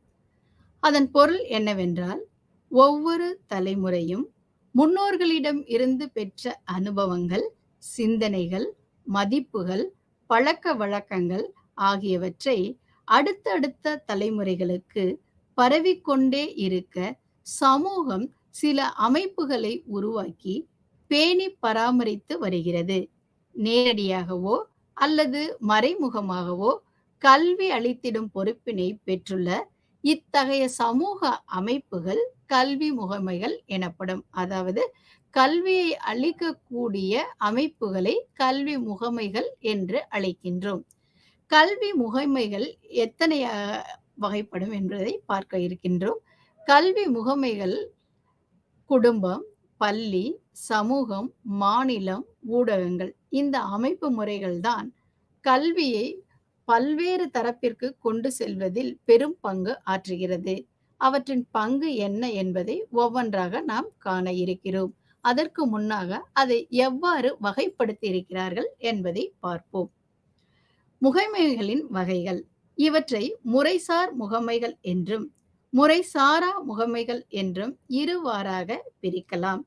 அதன் பொருள் என்னவென்றால், ஒவ்வொரு தலைமுறையும் முன்னோர்களிடம் இருந்து பெற்ற அனுபவங்கள், சிந்தனைகள், மதிப்புகள், பழக்க வழக்கங்கள் ஆகியவற்றை அடுத்தடுத்த தலைமுறைகளுக்கு பரவிக்கொண்டே இருக்க சமூகம் சில அமைப்புகளை உருவாக்கி பேணி பராமரித்து வருகிறது. நேரடியாகவோ அல்லது மறைமுகமாகவோ கல்வி அளித்திடும் பொறுப்பினை பெற்றுள்ள இத்தகைய சமூக அமைப்புகள் கல்வி முகமைகள் எனப்படும். அதாவது கல்வியை அளிக்கக்கூடிய அமைப்புகளை கல்வி முகமைகள் என்று அழைக்கின்றோம். கல்வி முகமைகள் எத்தனை வகைப்படும் என்பதை பார்க்க இருக்கின்றோம். கல்வி முகமைகள் குடும்பம், பள்ளி, சமூகம், மாநிலம், ஊடகங்கள் இந்த அமைப்பு முறைகள் தான் கல்வியை பல்வேறு தரப்பிற்கு கொண்டு செல்வதில் பெரும் பங்கு ஆற்றுகிறது. அவற்றின் பங்கு என்ன என்பதை ஒவ்வொன்றாக நாம் காண இருக்கிறோம். அதற்கு முன்னாக அதை எவ்வாறு வகைப்படுத்தி இருக்கிறார்கள் என்பதை பார்ப்போம். முகமைகளின் வகைகள். இவற்றை முறைசார் முகமைகள் என்றும் முறைசாரா முகமைகள் என்றும் இருவாறாக பிரிக்கலாம்.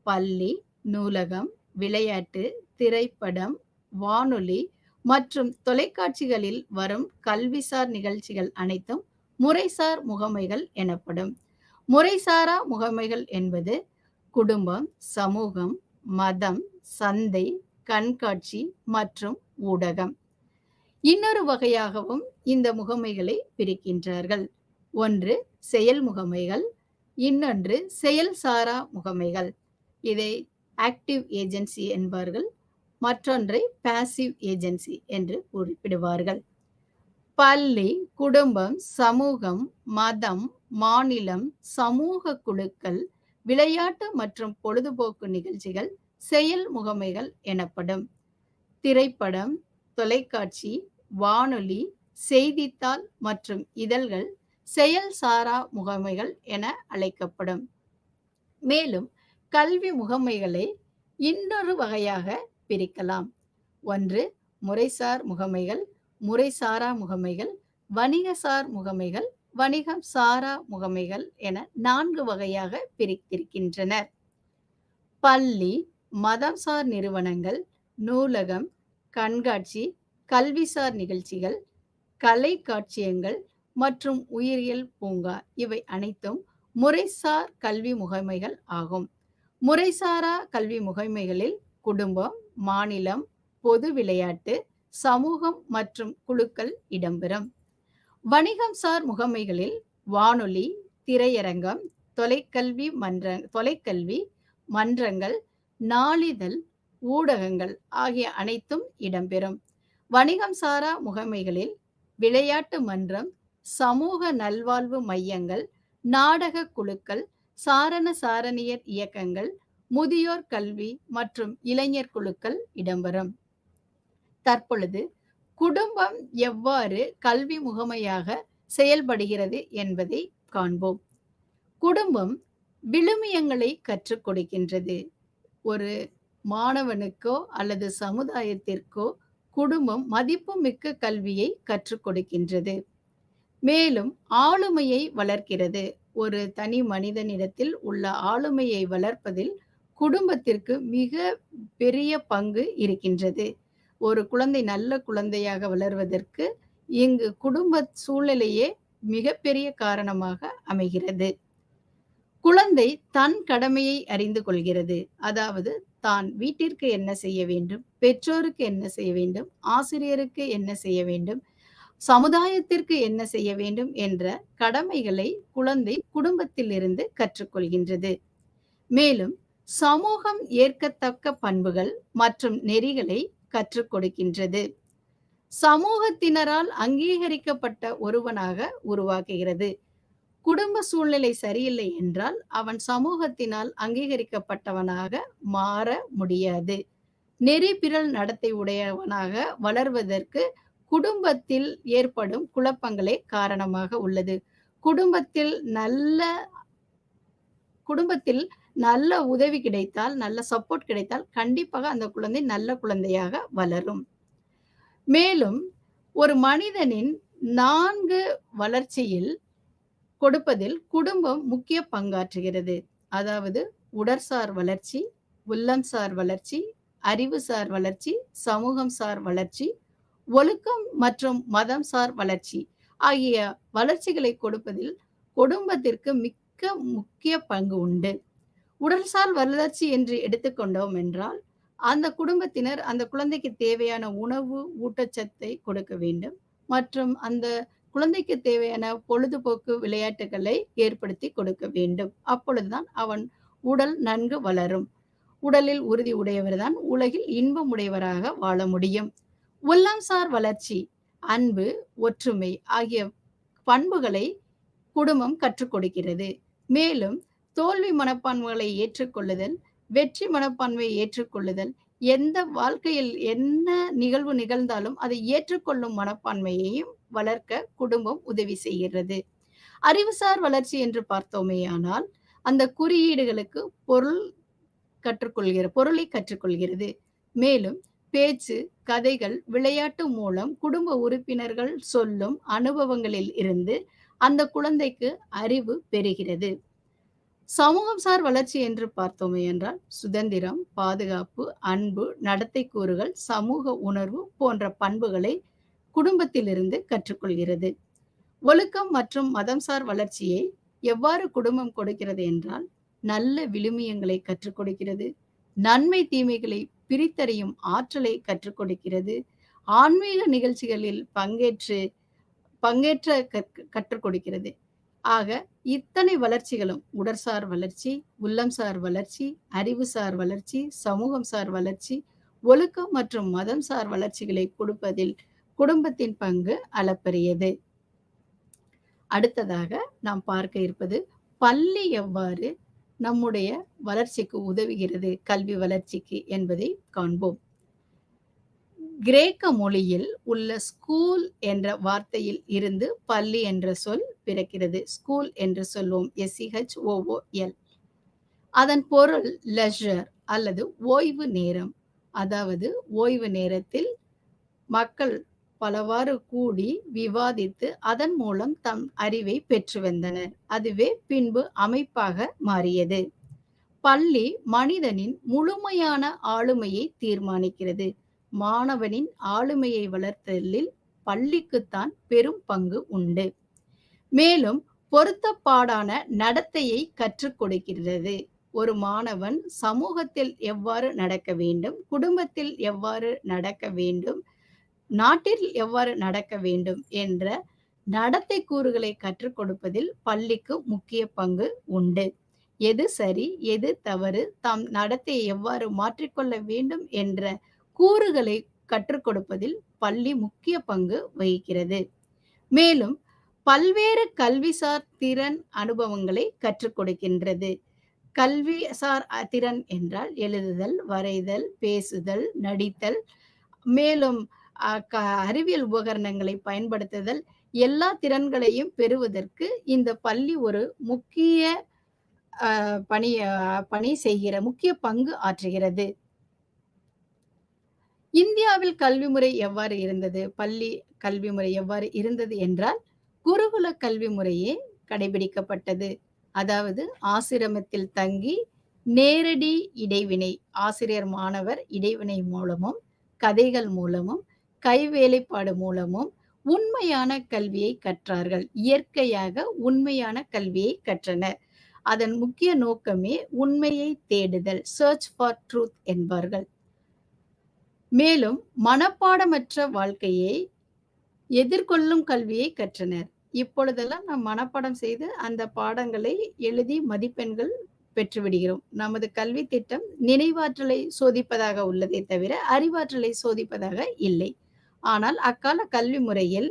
பள்ளி, நூலகம், விளையாட்டு, திரைப்படம், வானொலி மற்றும் தொலைக்காட்சிகளில் வரும் கல்விசார் நிகழ்ச்சிகள் அனைத்தும் முறைசார் முகமைகள் எனப்படும். முறைசாரா முகமைகள் என்பது குடும்பம், சமூகம், மதம், சந்தை, கண்காட்சி மற்றும் ஊடகம். இன்னொரு வகையாகவும் இந்த முகமைகளை பிரிக்கின்றார்கள். ஒன்று செயல் முகமைகள், இன்னொன்று செயல் சாரா முகமைகள். இதை ஆக்டிவ் ஏஜென்சி என்பார்கள், மற்றொன்றை பாசிவ் ஏஜென்சி என்று குறிப்பிடுவார்கள். பள்ளி, குடும்பம், சமூகம், மதம், மாநிலம், சமூக குழுக்கள், விளையாட்டு மற்றும் பொழுதுபோக்கு நிகழ்ச்சிகள் செயல் முகமைகள் எனப்படும். திரைப்படம், தொலைக்காட்சி, வானொலி, செய்தித்தாள் மற்றும் இதழ்கள் செயல் சாரா முகமைகள் என அழைக்கப்படும். மேலும் கல்வி முகமைகளை இன்னொரு வகையாக பிரிக்கலாம். ஒன்று முறைசார் முகமைகள், முறைசாரா முகமைகள், வணிகசார் முகமைகள், வணிகம் சாரா முகமைகள் என 4 வகையாக பிரித்திருக்கின்றனர். பள்ளி, மதம்சார் நிறுவனங்கள், நூலகம், கண்காட்சி, கல்விசார் நிகழ்ச்சிகள், கலை காட்சியங்கள் மற்றும் உயிரியல் பூங்கா இவை அனைத்தும் முறைசார் கல்வி முகமைகள் ஆகும். முறைசாரா கல்வி முகமைகளில் குடும்பம், மாநிலம், பொது விளையாட்டு, சமூகம் மற்றும் குழுக்கள் இடம்பெறும். வணிகம் சார் முகமைகளில் வானொலி, திரையரங்கம், தொலைக்கல்வி மன்றங்கள், நாளிதழ், ஊடகங்கள் ஆகிய அனைத்தும் இடம்பெறும். வணிகம் சாரா முகமைகளில் விளையாட்டு மன்றம், சமூக நல்வாழ்வு மையங்கள், நாடக குழுக்கள், சாரண சாரணியர் இயக்கங்கள், முதியோர் கல்வி மற்றும் இளைஞர் குழுக்கள் இடம்பெறும். தற்பொழுது குடும்பம் எவ்வாறு கல்வி முகமையாக செயல்படுகிறது என்பதை காண்போம். குடும்பம் விழுமியங்களை கற்றுக் கொடுக்கின்றது. ஒரு மாணவனுக்கோ அல்லது சமுதாயத்திற்கோ குடும்பம் மதிப்புமிக்க கல்வியை கற்றுக் கொடுக்கின்றது. மேலும் ஆளுமையை வளர்க்கிறது. ஒரு தனி மனிதனிடத்தில் உள்ள ஆளுமையை வளர்ப்பதில் குடும்பத்திற்கு மிக பெரிய பங்கு இருக்கின்றது. ஒரு குழந்தை நல்ல குழந்தையாக வளர்வதற்கு இங்கு குடும்ப சூழ்நிலையே மிகப்பெரிய காரணமாக அமைகிறது. குழந்தை தன் கடமையை அறிந்து கொள்கிறது. அதாவது தான் வீட்டிற்கு என்ன செய்ய வேண்டும், பெற்றோருக்கு என்ன செய்ய வேண்டும், ஆசிரியருக்கு என்ன செய்ய வேண்டும், சமுதாயத்திற்கு என்ன செய்ய வேண்டும் என்ற கடமைகளை குழந்தை குடும்பத்திலிருந்து கற்றுக்கொள்கின்றது. மேலும் சமூகம் ஏற்கத்தக்க பண்புகள் மற்றும் நெறிகளை கற்றுக் கொடுக்கின்றது. சமூகத்தினரால் அங்கீகரிக்கப்பட்ட ஒருவனாக உருவாக்குகிறது. குடும்ப சூழ்நிலை சரியில்லை என்றால் அவன் சமூகத்தினால் அங்கீகரிக்கப்பட்டவனாக மாற முடியாது. நெறிபிறல் நடத்தை உடையவனாக வளர்வதற்கு குடும்பத்தில் ஏற்படும் குழப்பங்களே காரணமாக உள்ளது. குடும்பத்தில் நல்ல உதவி கிடைத்தால், நல்ல சப்போர்ட் கிடைத்தால் கண்டிப்பாக அந்த குழந்தை நல்ல குழந்தையாக வளரும். மேலும் ஒரு மனிதனின் 4 வளர்ச்சியில் கொடுப்பதில் குடும்பம் முக்கிய பங்காற்றுகிறது. அதாவது உடற்சார் வளர்ச்சி, உள்ளம்சார் வளர்ச்சி, அறிவுசார் வளர்ச்சி, சமூகம் சார் வளர்ச்சி, ஒழுக்கம் மற்றும் மதம் சார் வளர்ச்சி ஆகிய வளர்ச்சிகளை கொடுப்பதில் குடும்பத்திற்கு மிக்க முக்கிய பங்கு உண்டு. உடல்சார் வளர்ச்சி என்று எடுத்துக்கொண்டோம் என்றால், அந்த குடும்பத்தினர் அந்த குழந்தைக்கு தேவையான உணவு, ஊட்டச்சத்தை கொடுக்க வேண்டும். மற்றும் அந்த குழந்தைக்கு தேவையான பொழுதுபோக்கு விளையாட்டுகளை ஏற்படுத்தி கொடுக்க வேண்டும். அப்பொழுதுதான் அவன் உடல் நன்கு வளரும். உடலில் உறுதி உடையவர்தான் உலகில் இன்பமுடையவராக வாழ முடியும். உள்ளம்சார் வளர்ச்சி, அன்பு, ஒற்றுமை ஆகிய பண்புகளை குடும்பம் கற்றுக் கொடுக்கிறது. மேலும் தோல்வி மனப்பான்மைகளை ஏற்றுக்கொள்ளுதல், வெற்றி மனப்பான்மையை ஏற்றுக்கொள்ளுதல், எந்த வாழ்க்கையில் என்ன நிகழ்வு நிகழ்ந்தாலும் அதை ஏற்றுக்கொள்ளும் மனப்பான்மையையும் வளர்க்க குடும்பம் உதவி செய்கிறது. அறிவுசார் வளர்ச்சி என்று பார்த்தோமேயானால், அந்த குறியீடுகளுக்கு பொருளை கற்றுக்கொள்கிறது. மேலும் பேச்சு, கதைகள், விளையாட்டு மூலம் குடும்ப உறுப்பினர்கள் சொல்லும் அனுபவங்களில் இருந்து அந்த குழந்தைக்கு அறிவு பெறுகிறது. சமூகம்சார் வளர்ச்சி என்று பார்த்தோமே என்றால், சுதந்திரம், பாதுகாப்பு, அன்பு, நடத்தை கூறுகள், சமூக உணர்வு போன்ற பண்புகளை குடும்பத்திலிருந்து கற்றுக்கொள்கிறது. ஒழுக்கம் மற்றும் மதம்சார் வளர்ச்சியை எவ்வாறு குடும்பம் கொடுக்கிறது என்றால், நல்ல விழுமியங்களை கற்றுக் கொடுக்கிறது. நன்மை தீமைகளை பிரித்தறியும் ஆற்றலை கற்றுக் கொடுக்கிறது. ஆன்மீக நிகழ்ச்சிகளில் பங்கேற்ற கற்றுக் கொடுக்கிறது. ஆக இத்தனை வளர்ச்சிகளும் உடற்சார் வளர்ச்சி, உள்ளம்சார் வளர்ச்சி, அறிவுசார் வளர்ச்சி, சமூகம்சார் வளர்ச்சி, ஒழுக்கம் மற்றும் மதம்சார் வளர்ச்சிகளை கொடுப்பதில் குடும்பத்தின் பங்கு அளப்பரியது. அடுத்ததாக நாம் பார்க்க இருப்பது பள்ளி எவ்வாறு நம்முடைய வளர்ச்சிக்கு உதவுகிறது, கல்வி வளர்ச்சிக்கு என்பதை காண்போம். கிரேக்க மொழியில் உள்ள ஸ்கூல் என்ற வார்த்தையில் இருந்து பள்ளி என்ற சொல் பிறக்கிறது. ஸ்கூல் என்று சொல்வோம், SCHOOL. அதன் பொருள் லெஷர் அல்லது ஓய்வு நேரம். அதாவது ஓய்வு நேரத்தில் மக்கள் பலவாறு கூடி விவாதித்து அதன் மூலம் தம் அறிவை பெற்று வந்தனர். அதுவே பின்பு அமைப்பாக மாறியது. பள்ளி மனிதனின் முழுமையான ஆளுமையை தீர்மானிக்கிறது. மாணவனின் ஆளுமையை வளர்த்தலில் பள்ளிக்குத்தான் பெரும் பங்கு உண்டு. மேலும் பொருத்தப்பாடான நடத்தையை கற்றுக் கொடுக்கிறது. ஒரு மாணவன் சமூகத்தில் எவ்வாறு நடக்க வேண்டும், குடும்பத்தில் எவ்வாறு நடக்க வேண்டும், நாட்டில் எவ்வாறு நடக்க வேண்டும் என்ற நடத்தை கூறுகளை கற்றுக் கொடுப்பதில் பள்ளிக்கு முக்கிய பங்கு உண்டு. எது சரி, எது தவறு, தாம் நடத்தையை எவ்வாறு மாற்றிக்கொள்ள வேண்டும் என்ற கூறுகளை கற்றுக் கொடுப்பதில் பள்ளி முக்கிய பங்கு வகிக்கிறது. மேலும் பல்வேறு கல்விசார் திறன் அனுபவங்களை கற்றுக் கொடுக்கின்றது. கல்விசார் திறன் என்றால் எழுதுதல், வரைதல், பேசுதல், நடித்தல், மேலும் அறிவியல் உபகரணங்களை பயன்படுத்துதல், எல்லா திறன்களையும் பெறுவதற்கு இந்த பள்ளி ஒரு முக்கிய பணி செய்கிற முக்கிய பங்கு ஆற்றுகிறது. இந்தியாவில் கல்வி முறை எவ்வாறு இருந்தது, பள்ளி கல்வி முறை எவ்வாறு இருந்தது என்றால், குருகுல கல்வி முறையே கடைபிடிக்கப்பட்டது. அதாவது ஆசிரமத்தில் தங்கி நேரடி இடைவினை, ஆசிரியர் மாணவர் இடைவினை மூலமும், கதைகள் மூலமும், கைவேலைப்பாடு மூலமும் உண்மையான கல்வியை கற்றார்கள். இயற்கையாக உண்மையான கல்வியை கற்றனர். அதன் முக்கிய நோக்கமே உண்மையை தேடுதல், சர்ச் ஃபார் ட்ரூத் என்பார்கள். மேலும் மனப்பாடமற்ற வாழ்க்கையை எதிர்கொள்ளும் கல்வியை கற்றனர். இப்பொழுதெல்லாம் நாம் மனப்பாடம் செய்து அந்த பாடங்களை எழுதி மதிப்பெண்கள் பெற்றுவிடுகிறோம். நமது கல்வி திட்டம் நினைவாற்றலை சோதிப்பதாக உள்ளதே தவிர அறிவாற்றலை சோதிப்பதாக இல்லை. ஆனால் அக்கால கல்வி முறையில்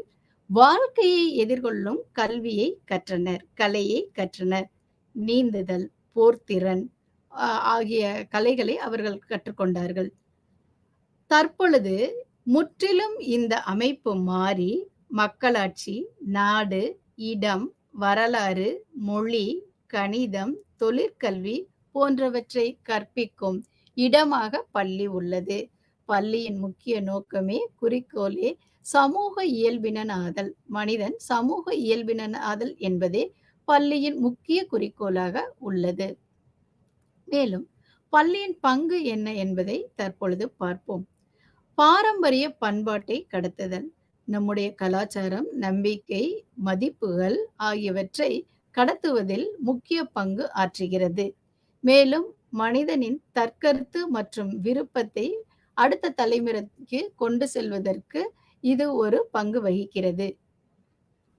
வாழ்க்கையை எதிர்கொள்ளும் கல்வியை கற்றனர், கலையை கற்றனர். நீந்துதல், போர்த்திறன் ஆகிய கலைகளை அவர்கள் கற்றுக்கொண்டார்கள். தற்பொழுது முற்றிலும் இந்த அமைப்பு மாறி மக்களாட்சி, நாடு, இடம், வரலாறு, மொழி, கணிதம், தொழிற்கல்வி போன்றவற்றை கற்பிக்கும் இடமாக பள்ளி உள்ளது. பள்ளியின் முக்கிய நோக்கமே, குறிக்கோளே சமூக இயல்பினனாதல். மனிதன் சமூக இயல்பினனாதல் என்பதே பள்ளியின் முக்கிய குறிக்கோளாக உள்ளது. மேலும் பள்ளியின் பங்கு என்ன என்பதை தற்பொழுது பார்ப்போம். பாரம்பரிய பண்பாட்டை கடத்துதல். நம்முடைய கலாச்சாரம், நம்பிக்கை, மதிப்புகள் ஆகியவற்றை கடத்துவதில் முக்கிய பங்கு ஆற்றுகிறது. மேலும் மனிதனின் தற்கருத்து மற்றும் விருப்பத்தை அடுத்த தலைமுறைக்கு கொண்டு செல்வதற்கு இது ஒரு பங்கு வகிக்கிறது.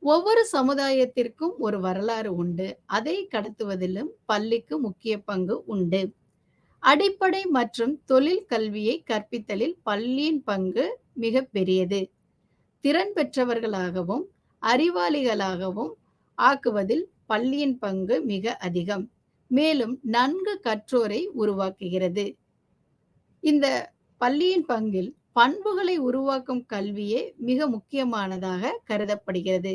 ஒவ்வொரு சமுதாயத்திற்கும் ஒரு வரலாறு உண்டு. அதை கடத்துவதிலும் பள்ளிக்கு முக்கிய பங்கு உண்டு. அடிப்படை மற்றும் தொழில் கல்வியை கற்பித்தலில் பள்ளியின் பங்கு மிகப் பெரியது. திறன் பெற்றவர்களாகவும், அறிவாளிகளாகவும் ஆக்குவதில் பள்ளியின் பங்கு மிக அதிகம். மேலும் நன்கு கற்றோரை உருவாக்குகிறது. இந்த பள்ளியின் பங்கில் பண்புகளை உருவாக்கும் கல்வியே மிக முக்கியமானதாக கருதப்படுகிறது.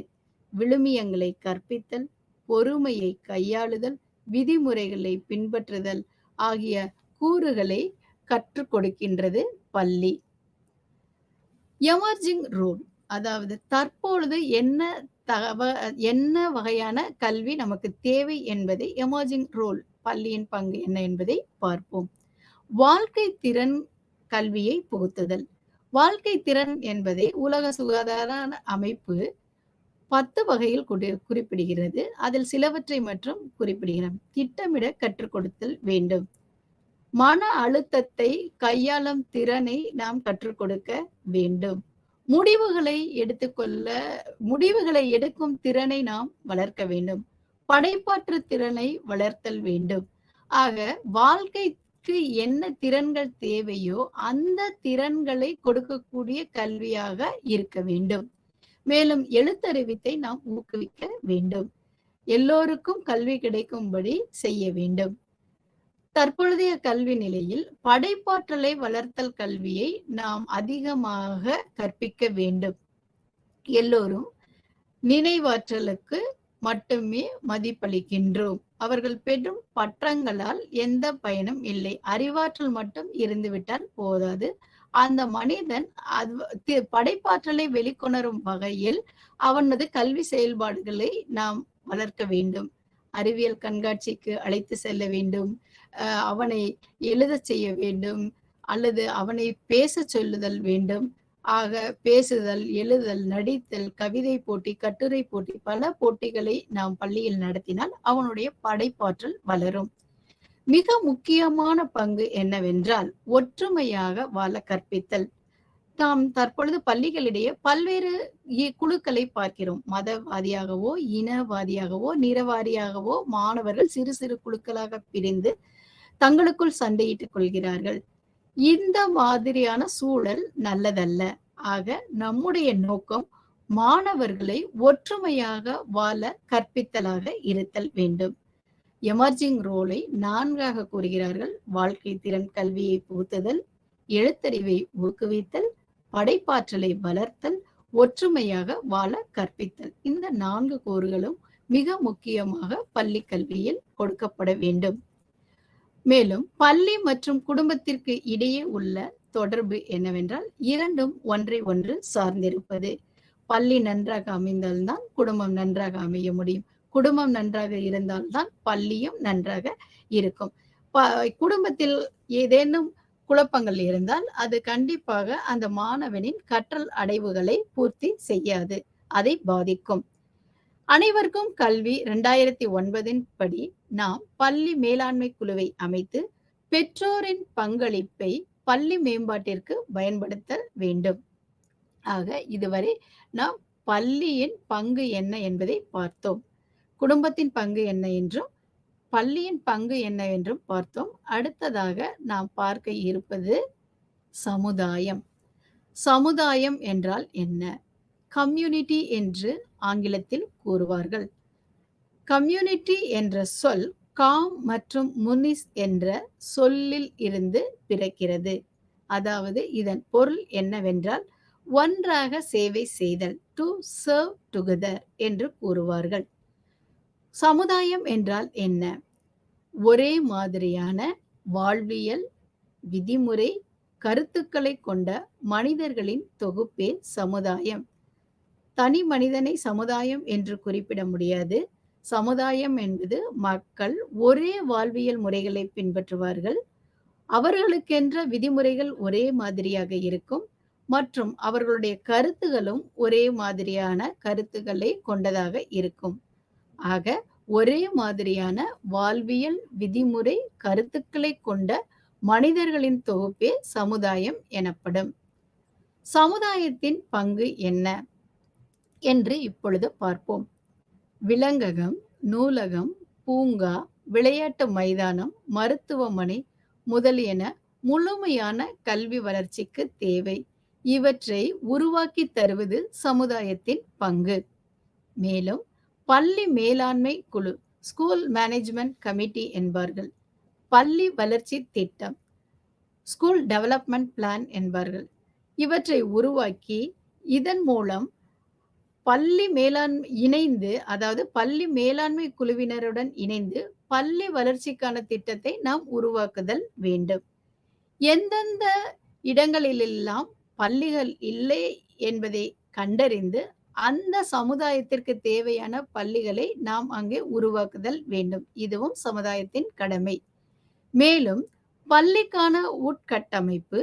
விழுமியங்களை கற்பித்தல், பொறுமையை கையாளுதல், விதிமுறைகளை பின்பற்றுதல் ஆகிய கூறுகளை கற்றுக் கொடுக்கின்றது பள்ளி. எமர்ஜிங் ரோல், அதாவது தற்பொழுது என்ன வகையான கல்வி நமக்கு தேவை என்பதை எமர்ஜிங் ரோல் பள்ளியின் பங்கு என்ன என்பதை பார்ப்போம். வாழ்க்கை திறன் கல்வியை புகுத்துதல். வாழ்க்கை திறன் என்பதை உலக சுகாதார அமைப்பு 10 வகையில் குறிப்பிடுகிறது. அதில் சிலவற்றை மட்டும் குறிப்பிடுகிறோம். திட்டமிட கற்றுக் கொடுத்தல் வேண்டும். மன அழுத்தத்தை கையாளும் திறனை நாம் கற்றுக் கொடுக்க வேண்டும். முடிவுகளை எடுக்கும் திறனை நாம் வளர்க்க வேண்டும். படைப்பாற்று திறனை வளர்த்தல் வேண்டும். ஆக வாழ்க்கைக்கு என்ன திறன்கள் தேவையோ அந்த திறன்களை கொடுக்கக்கூடிய கல்வியாக இருக்க வேண்டும். மேலும் எழுத்தறிவித்தை நாம் ஊக்குவிக்க வேண்டும். எல்லோருக்கும் கல்வி கிடைக்கும்படி செய்ய வேண்டும். தற்பொழுதைய கல்வி நிலையில் படைப்பாற்றலை வளர்த்தல் கல்வியை நாம் அதிகமாக கற்பிக்க வேண்டும். எல்லோரும் நினைவாற்றலுக்கு மட்டுமே மதிப்பளிக்கின்றோம். அவர்கள் பெறும் பட்டங்களால் எந்த பயனும் இல்லை. அறிவாற்றல் மட்டும் இருந்துவிட்டால் போதாது. அந்த மனிதன் படைப்பாற்றலை வெளிக்கொணரும் வகையில் அவனது கல்வி செயல்பாடுகளை நாம் வளர்க்க வேண்டும். அறிவியல் கண்காட்சிக்கு அழைத்து செல்ல வேண்டும். அவனை எழுதச் செய்ய வேண்டும் அல்லது அவனை பேசச் சொல்லுதல் வேண்டும். ஆக பேசுதல், எழுதல், நடித்தல், கவிதை போட்டி, கட்டுரை போட்டி, பல போட்டிகளை நாம் பள்ளியில் நடத்தினால் அவனுடைய படைப்பாற்றல் வளரும். மிக முக்கியமான பங்கு என்னவென்றால் ஒற்றுமையாக வாழ கற்பித்தல். நாம் தற்பொழுது பள்ளிகளிடையே பல்வேறு குழுக்களை பார்க்கிறோம். மதவாதியாகவோ, இனவாதியாகவோ, நிறவாரியாகவோ மாணவர்கள் சிறு சிறு குழுக்களாக பிரிந்து தங்களுக்குள் சண்டையிட்டுக் கொள்கிறார்கள். இந்த மாதிரியான சூழல் நல்லதல்ல. ஆக நம்முடைய நோக்கம் மாணவர்களை ஒற்றுமையாக வாழ கற்பித்தலாக இருத்தல் வேண்டும். எமர்ஜிங் ரோலை 4ஆக கூறுகிறார்கள். வாழ்க்கை திறன் கல்வியை புகுத்துதல், எழுத்தறிவை ஊக்குவித்தல், படைப்பாற்றலை வளர்த்தல், ஒற்றுமையாக வாழ கற்பித்தல். இந்த 4 கூறுகளும் மிக முக்கியமாக பள்ளி கல்வியில் கொடுக்கப்பட வேண்டும். மேலும் பள்ளி மற்றும் குடும்பத்திற்கு இடையே உள்ள தொடர்பு என்னவென்றால் இரண்டும் ஒன்றை ஒன்று சார்ந்திருப்பது. பள்ளி நன்றாக அமைந்தால்தான் குடும்பம் நன்றாக அமைய முடியும். குடும்பம் நன்றாக இருந்தால்தான் பள்ளியும் நன்றாக இருக்கும். குடும்பத்தில் ஏதேனும் குழப்பங்கள் இருந்தால் அது கண்டிப்பாக அந்த மாணவனின் கற்றல் அடைவுகளை பூர்த்தி செய்யாது. அதை பாதிக்கும். அனைவருக்கும் கல்வி 2009 படி நாம் பள்ளி மேலாண்மை குழுவை அமைத்து பெற்றோரின் பங்களிப்பை பள்ளி மேம்பாட்டிற்கு பயன்படுத்த வேண்டும். ஆக இதுவரை நாம் பள்ளியின் பங்கு என்ன என்பதை பார்த்தோம். குடும்பத்தின் பங்கு என்ன என்றும் பள்ளியின் பங்கு என்ன என்றும் பார்த்தோம். அடுத்ததாக நாம் பார்க்க இருப்பது சமுதாயம். சமுதாயம் என்றால் என்ன? கம்யூனிட்டி என்று ஆங்கிலத்தில் கூறுவார்கள். கம்யூனிட்டி என்ற சொல் காம் மற்றும் முனிஸ் என்ற சொல்லில் இருந்து பிறக்கிறது. அதாவது இதன் பொருள் என்னவென்றால் ஒன்றாக சேவை செய்தல், டு சர்வ் டுகெதர் என்று கூறுவார்கள். சமுதாயம் என்றால் என்ன? ஒரே மாதிரியான வாழ்வியல், விதிமுறை, கருத்துக்களை கொண்ட மனிதர்களின் தொகுப்பே சமுதாயம். தனி மனிதனை சமுதாயம் என்று குறிப்பிட முடியாது. சமுதாயம் என்பது மக்கள் ஒரே வாழ்வியல் முறைகளை பின்பற்றுவார்கள். அவர்களுக்கென்ற விதிமுறைகள் ஒரே மாதிரியாக இருக்கும் மற்றும் அவர்களுடைய கருத்துகளும் ஒரே மாதிரியான கருத்துக்களை கொண்டதாக இருக்கும். ஆக ஒரே மாதிரியான வாழ்வியல் விதிமுறை கருத்துக்களை கொண்ட மனிதர்களின் தொகுப்பே சமுதாயம் எனப்படும். சமுதாயத்தின் பங்கு என்ன என்று இப்பொழுது பார்ப்போம். விலங்ககம், நூலகம், பூங்கா, விளையாட்டு மைதானம், மருத்துவமனை முதலியன முழுமையான கல்வி வளர்ச்சிக்கு தேவை. இவற்றை உருவாக்கி தருவது சமுதாயத்தின் பங்கு. மேலும் பள்ளி மேலாண்மை குழு, ஸ்கூல் மேனேஜ்மெண்ட் கமிட்டி என்பார்கள். பள்ளி வளர்ச்சி திட்டம், ஸ்கூல் டெவலப்மெண்ட் பிளான் என்பார்கள். இவற்றை உருவாக்கி இதன் மூலம் பள்ளி மேலாண்மை குழுவினருடன் இணைந்து பள்ளி வளர்ச்சிக்கான திட்டத்தை நாம் உருவாக்குதல் வேண்டும். எந்தெந்த இடங்களிலெல்லாம் பள்ளிகள் இல்லை என்பதை கண்டறிந்து அந்த சமுதாயத்திற்கு தேவையான பள்ளிகளை நாம் அங்கே உருவாக்குதல் வேண்டும். இதுவும் சமுதாயத்தின் கடமை. மேலும் பள்ளிக்கான உட்கட்டமைப்பு,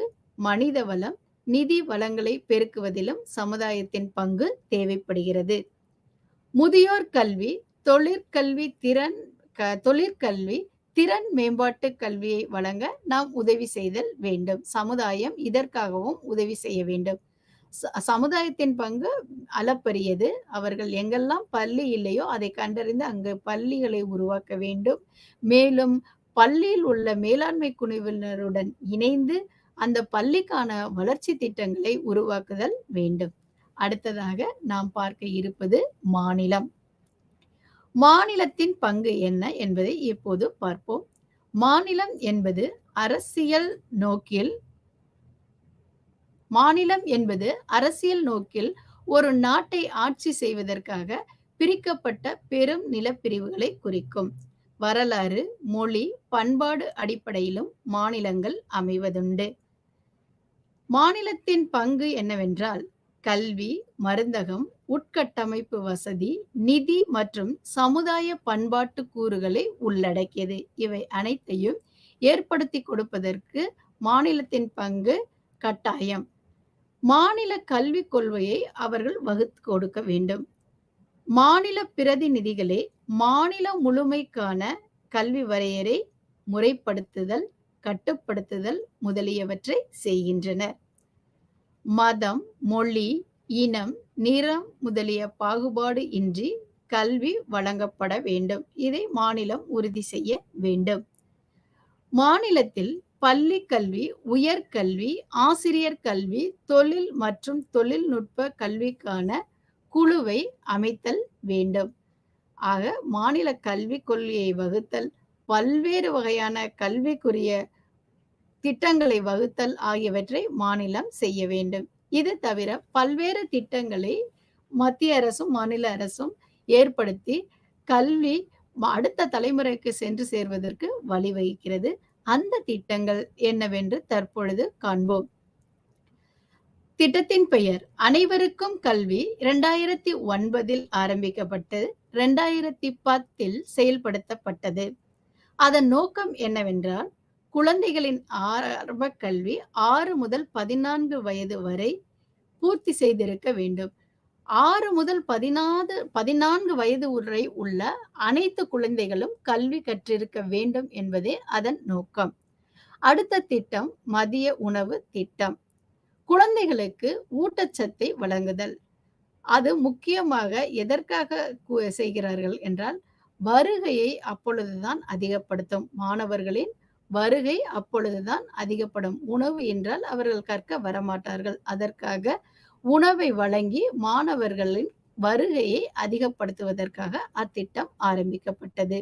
மனித வளம், நிதி வளங்களை பெருக்குவதிலும் சமுதாயத்தின் பங்கு தேவைப்படுகிறது. முதியோர் கல்வி, தொழிற்கல்வி, திறன் மேம்பாட்டு கல்வியை வழங்க நாம் உதவி செய்தல் வேண்டும். சமுதாயம் இதற்காகவும் உதவி செய்ய வேண்டும். சமுதாயத்தின் பங்கு அளப்பரியது. அவர்கள் எங்கெல்லாம் பள்ளி இல்லையோ அதை கண்டறிந்து அங்கு பள்ளிகளை உருவாக்க வேண்டும். மேலும் பள்ளியில் உள்ள மேலாண்மை குழுவினருடன் இணைந்து அந்த பள்ளிக்கான வளர்ச்சி திட்டங்களை உருவாக்குதல் வேண்டும். அடுத்ததாக நாம் பார்க்க இருப்பது மாநிலம். மாநிலத்தின் பங்கு என்ன என்பதை இப்போது பார்ப்போம். மாநிலம் என்பது அரசியல் நோக்கில் ஒரு நாட்டை ஆட்சி செய்வதற்காக பிரிக்கப்பட்ட பெரும் நிலப்பிரிவுகளை குறிக்கும். வரலாறு, மொழி, பண்பாடு அடிப்படையிலும் மாநிலங்கள் அமைவதுண்டு. மாநிலத்தின் பங்கு என்னவென்றால் கல்வி, மருந்தகம், உட்கட்டமைப்பு வசதி, நிதி மற்றும் சமுதாய பண்பாட்டு கூறுகளை உள்ளடக்கியது. இவை அனைத்தையும் ஏற்படுத்தி கொடுப்பதற்கு மாநிலத்தின் பங்கு கட்டாயம். மாநில கல்விக் கொள்கையை அவர்கள் வகுத்து கொடுக்க வேண்டும். மாநில பிரதிநிதிகளே மாநில முழுமைக்கான கல்வி வரையறை, முறைப்படுத்துதல், கட்டுப்படுத்துதல் முதலியவற்றை செய்கின்றனர். மதம், மொழி, இனம், நிறம் முதலிய பாகுபாடு இன்றி கல்வி வழங்கப்பட வேண்டும். இதை மாநிலம் உறுதி செய்ய வேண்டும். மாநிலத்தில் பள்ளி கல்வி, உயர்கல்வி, ஆசிரியர் கல்வி, தொழில் மற்றும் தொழில்நுட்ப கல்விக்கான குழுவை அமைத்தல் வேண்டும். ஆக மாநில கல்விக் கொள்கையை வகுத்தல், பல்வேறு வகையான கல்விக்குரிய திட்டங்களை வகுத்தல் ஆகியவற்றை மாநிலம் செய்ய வேண்டும். இது தவிர பல்வேறு திட்டங்களை மத்திய அரசும் மாநில அரசும் ஏற்படுத்தி கல்வி அடுத்த தலைமுறைக்கு சென்று சேர்வதற்கு வழிவகுக்கிறது. அந்த திட்டங்கள் என்னவென்று தற்பொழுது காண்போம். திட்டத்தின் பெயர் அனைவருக்கும் கல்வி 2009 ஆரம்பிக்கப்பட்டு 2010 செயல்படுத்தப்பட்டது. அதன் நோக்கம் என்னவென்றால் குழந்தைகளின் ஆரம்ப கல்வி 6 முதல் 14 வயது வரை பூர்த்தி செய்திருக்க வேண்டும். 6 முதல் 14 வயது வரை உள்ள அனைத்து குழந்தைகளும் கல்வி கற்றிருக்க வேண்டும் என்பதே அதன் நோக்கம். அடுத்த திட்டம் மதிய உணவு திட்டம். குழந்தைகளுக்கு ஊட்டச்சத்தை வழங்குதல். அது முக்கியமாக எதற்காக செய்கிறார்கள் என்றால் வருகையை அப்பொழுதுதான் அதிகப்படுத்தும். மாணவர்களின் வருகை அப்பொழுதுதான் அதிகப்படும். உணவு என்றால் அவர்கள் கற்க வரமாட்டார்கள். அதற்காக உணவை வழங்கி மாணவர்களின் வருகையை அதிகப்படுத்துவதற்காக அத்திட்டம் ஆரம்பிக்கப்பட்டது.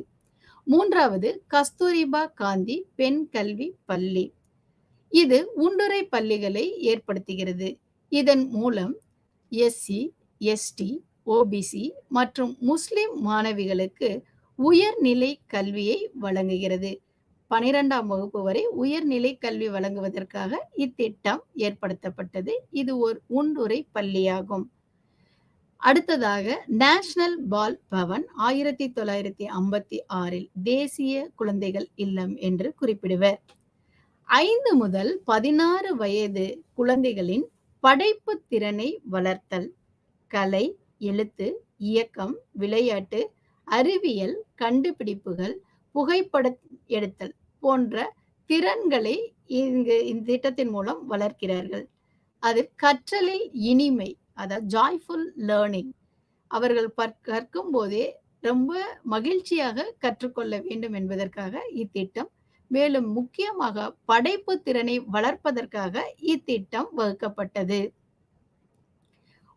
3வது கஸ்தூரிபா காந்தி பெண் கல்வி பள்ளி. இது உள்ளுறை பள்ளிகளை ஏற்படுத்துகிறது. இதன் மூலம் எஸ்சி, எஸ்டி, ஓபிசி மற்றும் முஸ்லிம் மாணவிகளுக்கு உயர்நிலை கல்வியை வழங்குகிறது. 12ஆம் வகுப்பு வரை உயர்நிலை கல்வி வழங்குவதற்காக இத்திட்டம் ஏற்படுத்தப்பட்டது. இது ஒரு உள்ளுறை பள்ளியாகும். அடுத்ததாக நேஷனல் பால் பவன் 1956 தேசிய குழந்தைகள் இல்லம் என்று குறிப்பிடுவர். 5 முதல் 16 வயது குழந்தைகளின் படைப்பு திறனை வளர்த்தல், கலை, எழுத்து, இயக்கம், விளையாட்டு, அறிவியல், கண்டுபிடிப்புகள், புகைப்பட எடுத்தல் போன்ற திறன்களை இந்த திட்டத்தின் மூலம் வளர்க்கிறார்கள். அது கற்றலில் இனிமை, அதாவது ஜாய்ஃபுல் லேர்னிங். அவர்கள் கற்கும் போதே ரொம்ப மகிழ்ச்சியாக கற்றுக்கொள்ள வேண்டும் என்பதற்காக இத்திட்டம். மேலும் முக்கியமாக படைப்பு திறனை வளர்ப்பதற்காக இத்திட்டம் வகுக்கப்பட்டது.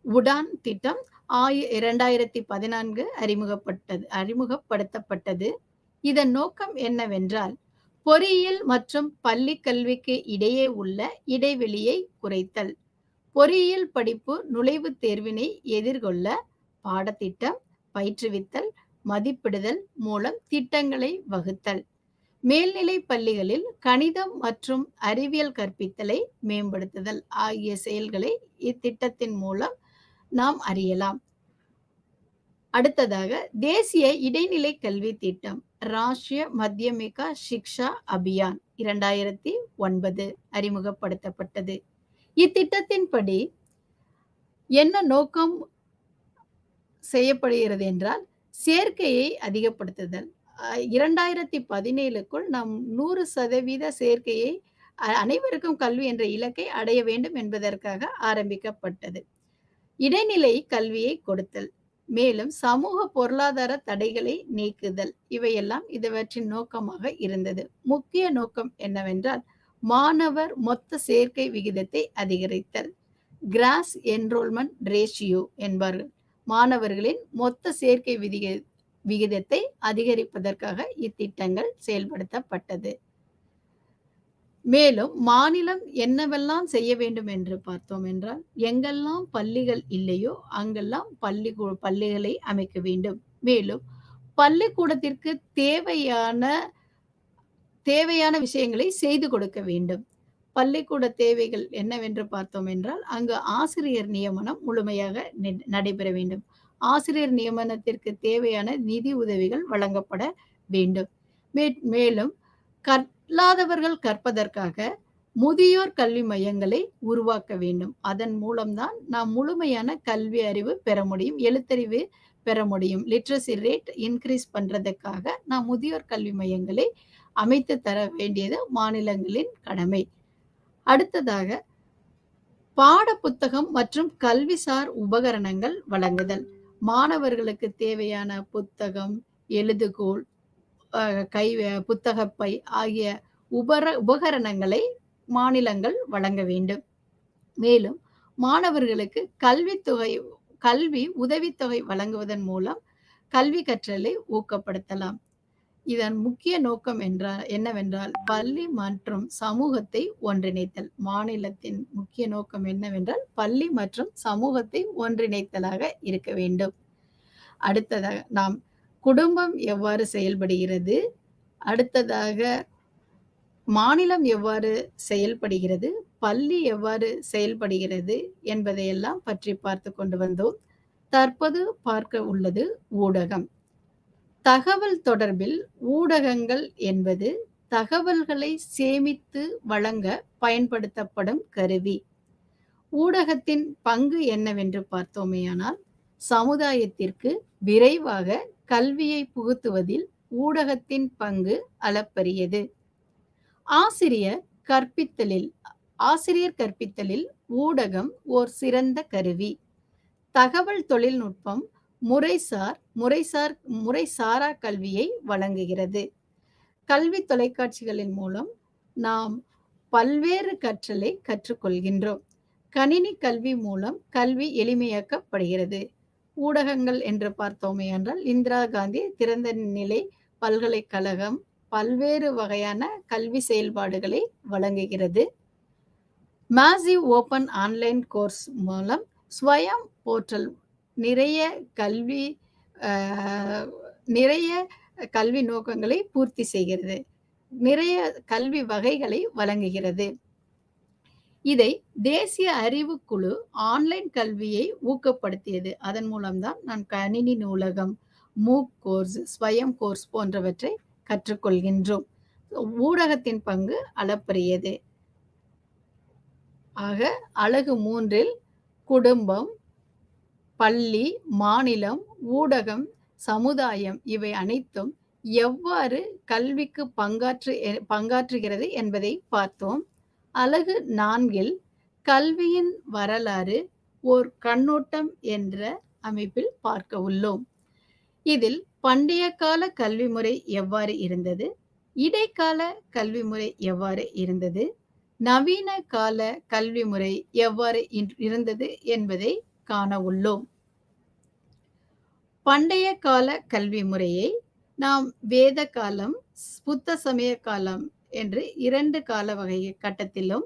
உடான் திட்டம் 2014 அறிமுகப்படுத்தப்பட்டது. இதன் நோக்கம் என்னவென்றால், பொறியியல் மற்றும் பள்ளி கல்விக்கு இடையே உள்ள இடைவெளியை குறைத்தல். பொறியியல் படிப்பு நுழைவுத் தேர்வினை எதிர்கொள்ள பாடத்திட்டம், பயிற்றுவித்தல், மதிப்பிடுதல் மூலம் திட்டங்களை வகுத்தல். மேல்நிலை பள்ளிகளில் கணிதம் மற்றும் அறிவியல் கற்பித்தலை மேம்படுத்துதல் ஆகிய செயல்களை இத்திட்டத்தின் மூலம் நாம் அறியலாம். அடுத்ததாக தேசிய இடைநிலை கல்வி திட்டம், ராஷ்டிரிய மத்தியமிகா சிக்ஷா அபியான் 2009 அறிமுகப்படுத்தப்பட்டது. இத்திட்டத்தின்படி என்ன நோக்கம் செய்யப்படுகிறது என்றால், சேர்க்கையை அதிகப்படுத்துதல். 2017க்குள் நாம் 100% சேர்க்கையை அனைவருக்கும் கல்வி என்ற இலக்கை அடைய வேண்டும் என்பதற்காக ஆரம்பிக்கப்பட்டது. இடைநிலை கல்வியை கொடுத்தல், மேலும் சமூக பொருளாதார தடைகளை நீக்குதல், இவையெல்லாம் இதுவற்றின் நோக்கமாக இருந்தது. முக்கிய நோக்கம் என்னவென்றால், மாணவர் மொத்த சேர்க்கை விகிதத்தை அதிகரித்தல். கிராஸ் என்ரோல்மெண்ட் ரேஷியோ என்பார்கள். மாணவர்களின் மொத்த சேர்க்கை விகிதத்தை அதிகரிப்பதற்காக இத்திட்டங்கள் செயல்படுத்தப்பட்டது. மேலும் மாநிலம் என்னவெல்லாம் செய்ய வேண்டும் என்று பார்த்தோம் என்றால், எங்கெல்லாம் பள்ளிகள் இல்லையோ அங்கெல்லாம் பள்ளிகளை அமைக்க வேண்டும். மேலும் பள்ளிக்கூடத்திற்கு தேவையான விஷயங்களை செய்து கொடுக்க வேண்டும். பள்ளிக்கூட தேவைகள் என்னவென்று பார்த்தோம் என்றால், அங்கு ஆசிரியர் நியமனம் முழுமையாக நடைபெற வேண்டும். ஆசிரியர் நியமனத்திற்கு தேவையான நிதி உதவிகள் வழங்கப்பட வேண்டும். மேலும் கல்லாதவர்கள் கற்பதற்காக முதியோர் கல்வி மையங்களை உருவாக்க வேண்டும். அதன் மூலம்தான் நாம் முழுமையான கல்வி அறிவு பெற முடியும், எழுத்தறிவு பெற முடியும். லிட்ரஸி ரேட் இன்க்ரீஸ் பண்றதுக்காக நாம் முதியோர் கல்வி மையங்களை அமைத்து தர வேண்டியது மாநிலங்களின் கடமை. அடுத்ததாக பாட புத்தகம் மற்றும் கல்விசார் உபகரணங்கள் வழங்குதல். மாணவர்களுக்கு தேவையான புத்தகம், எழுதுகோல், புத்தகப்பை ஆகிய உபகரணங்களை மாநிலங்கள் வழங்க வேண்டும். மேலும் மாணவர்களுக்கு கல்வி உதவித்தொகை வழங்குவதன் மூலம் கல்வி கற்றலை ஊக்கப்படுத்தலாம். இதன் முக்கிய நோக்கம் என்னவென்றால், பள்ளி மற்றும் சமூகத்தை ஒன்றிணைத்தல். மாநிலத்தின் முக்கிய நோக்கம் என்னவென்றால், பள்ளி மற்றும் சமூகத்தை ஒன்றிணைத்தலாக இருக்க வேண்டும். அடுத்ததாக நாம் குடும்பம் எவ்வாறு செயல்படுகிறது, அடுத்ததாக மாநிலம் எவ்வாறு செயல்படுகிறது, பள்ளி எவ்வாறு செயல்படுகிறது என்பதையெல்லாம் பற்றி பார்த்து கொண்டு வந்தோம். தற்போது பார்க்க உள்ளது ஊடகம். தகவல் தொடர்பில் ஊடகங்கள் என்பது தகவல்களை சேமித்து வழங்க பயன்படுத்தப்படும் கருவி. ஊடகத்தின் பங்கு என்னவென்று பார்த்தோமேயானால், சமுதாயத்திற்கு விரைவாக கல்வியை புகுத்துவதில் ஊடகத்தின் பங்கு அளப்பரியது. ஆசிரியர் கற்பித்தலில் ஊடகம் ஓர் சிறந்த கருவி. தகவல் தொழில்நுட்பம் முறைசாரா கல்வியை வழங்குகிறது. கல்வி தொலைக்காட்சிகளின் மூலம் நாம் பல்வேறு கற்றலை கற்றுக்கொள்கின்றோம். கணினி கல்வி மூலம் கல்வி எளிமையாக்கப்படுகிறது. ஊடகங்கள் என்று பார்த்தோமே என்றால், இந்திரா காந்தி திறந்த நிலை பல்கலைக்கழகம் பல்வேறு வகையான கல்வி செயல்பாடுகளை வழங்குகிறது. மேசிவ் ஓபன் ஆன்லைன் கோர்ஸ் மூலம் ஸ்வயம் போர்ட்டல் நிறைய கல்வி நோக்கங்களை பூர்த்தி செய்கிறது. நிறைய கல்வி வகைகளை வழங்குகிறது. இதை தேசிய அறிவுக்குழு ஆன்லைன் கல்வியை ஊக்கப்படுத்தியது. அதன் மூலம்தான் நாம் கணினி நூலகம், மூக் கோர்ஸ், ஸ்வயம் கோர்ஸ் போன்றவற்றை கற்றுக்கொள்கின்றோம். ஊடகத்தின் பங்கு அளப்பரியது. ஆக அலகு 3 குடும்பம், பள்ளி, மாநிலம், ஊடகம் சமுதாயம் இவை அனைத்தும் எவ்வாறு கல்விக்கு பங்காற்றுகிறது என்பதை பார்த்தோம். அலகு 4ல் கல்வியின் வரலாறு ஓர் கண்ணோட்டம் என்ற அமைப்பில் பார்க்க உள்ளோம். இதில் பண்டைய கால கல்வி முறை எவ்வாறு இருந்தது, இடைக்கால கல்வி முறை எவ்வாறு இருந்தது, நவீன கால கல்வி முறை எவ்வாறு இருந்தது என்பதை காண உள்ளோம். பண்டைய கால கல்வி முறையை நாம் வேத காலம், புத்த சமய காலம் என்று 2 கால வகை கட்டத்திலும்,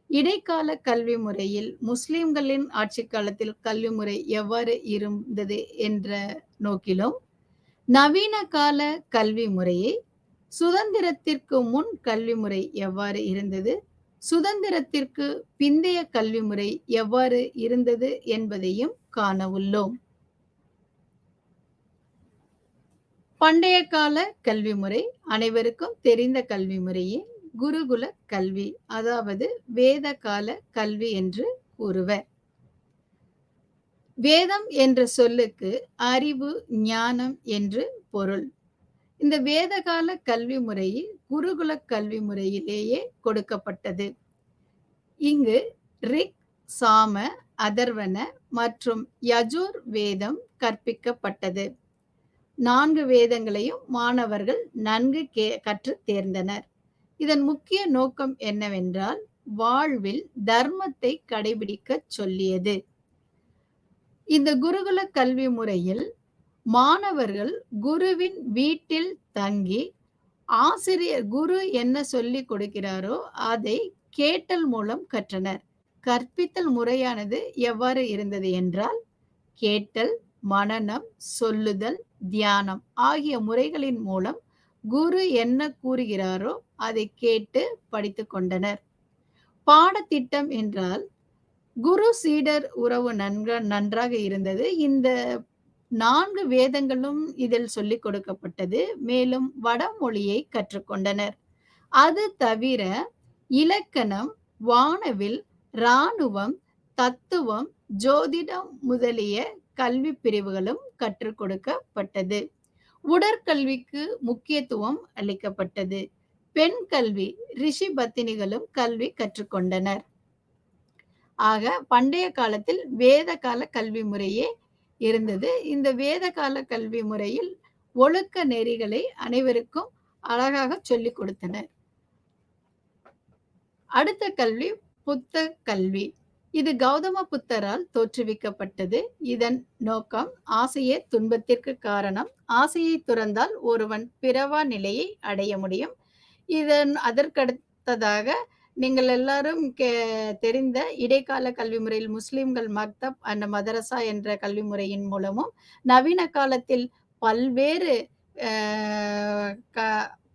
இடைக்கால கல்வி முறையில் முஸ்லிம்களின் ஆட்சி காலத்தில் கல்வி முறை எவ்வாறு இருந்தது என்ற நோக்கிலும், நவீன கால கல்வி முறையை சுதந்திரத்திற்கு முன் கல்வி முறை எவ்வாறு இருந்தது, சுதந்திரத்திற்கு பிந்தைய கல்வி முறை எவ்வாறு இருந்தது என்பதையும் காண உள்ளோம். பண்டைய கால கல்வி முறை அனைவருக்கும் தெரிந்த கல்வி முறையே குருகுல கல்வி, அதாவது வேத கால கல்வி என்று கூறுவர். வேதம் என்ற சொல்லுக்கு அறிவு, ஞானம் என்று பொருள். இந்த வேதகால கல்வி முறை குருகுல கல்வி முறையிலேயே கொடுக்கப்பட்டது. இங்கு ரிக், சாம, அதர்வன மற்றும் யஜுர் வேதம் கற்பிக்கப்பட்டது. 4 வேதங்களையும் மாணவர்கள் நன்கு கற்று தேர்ந்தனர். இதன் முக்கிய நோக்கம் என்னவென்றால், வாழ்வில் தர்மத்தை கடைபிடிக்கச் சொல்லியது. இந்த குருகுல கல்வி முறையில் மாணவர்கள் குருவின் வீட்டில் தங்கி ஆசிரியர் குரு என்ன சொல்லிக் கொடுக்கிறாரோ அதை கேட்டல் மூலம் கற்றனர். கற்பித்தல் முறையானது எவ்வாறு இருந்தது என்றால், கேட்டல், மனனம், சொல்லுதல், தியானம் ஆகிய முறைகளின் மூலம் குரு என்ன கூறுகிறாரோ அதை கேட்டு படித்துக் கொண்டனர். பாடத்திட்டம் என்றால் குரு சீடர் உறவு நன்றாக இருந்தது. இந்த 4 வேதங்களும் இதில் சொல்லிக் கொடுக்கப்பட்டது. மேலும் வடமொழியை கற்றுக்கொண்டனர். அது தவிர இலக்கணம், வானவில், இராணுவம், தத்துவம், ஜோதிடம் முதலிய கல்வி பிரிவுகளும் கற்றுக் கொடுக்கப்பட்டது. உடற்கல்விக்கு முக்கியத்துவம் அளிக்கப்பட்டது. பெண் கல்வி, ரிஷி பத்தினிகளும் கல்வி கற்றுக்கொண்டனர். ஆக பண்டைய காலத்தில் வேத கால கல்வி முறையே இருந்தது. இந்த வேத கால கல்வி முறையில் ஒழுக்க நெறிகளை அனைவருக்கும் அழகாக சொல்லிக் கொடுத்தனர். அடுத்த கல்வி புத்த கல்வி. இது கௌதம புத்தரால் தோற்றுவிக்கப்பட்டது. இதன் நோக்கம் ஆசையே துன்பத்திற்கு காரணம். ஆசையை துறந்தால் ஒருவன் பிறவா நிலையை அடைய முடியும். அதற்கடுத்ததாக நீங்கள் எல்லாரும் தெரிந்த இடைக்கால கல்வி முறையில் முஸ்லிம்கள் மக்தப் அண்ட் மதரசா என்ற கல்வி முறையின் மூலமும், நவீன காலத்தில்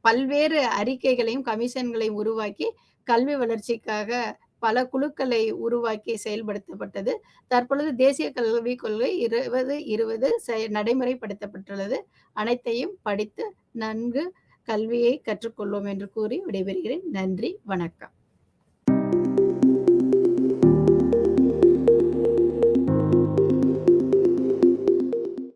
பல்வேறு அறிக்கைகளையும் கமிஷன்களையும் உருவாக்கி கல்வி வளர்ச்சிக்காக பல குழுக்களை உருவாக்கி செயல்படுத்தப்பட்டது. தற்பொழுது தேசிய கல்விக் கொள்கை 2020 நடைமுறைப்படுத்தப்பட்டுள்ளது. அனைத்தையும் படித்து நன்கு கல்வியை கற்றுக்கொள்வோம் என்று கூறி விடைபெறுகிறேன். நன்றி, வணக்கம்.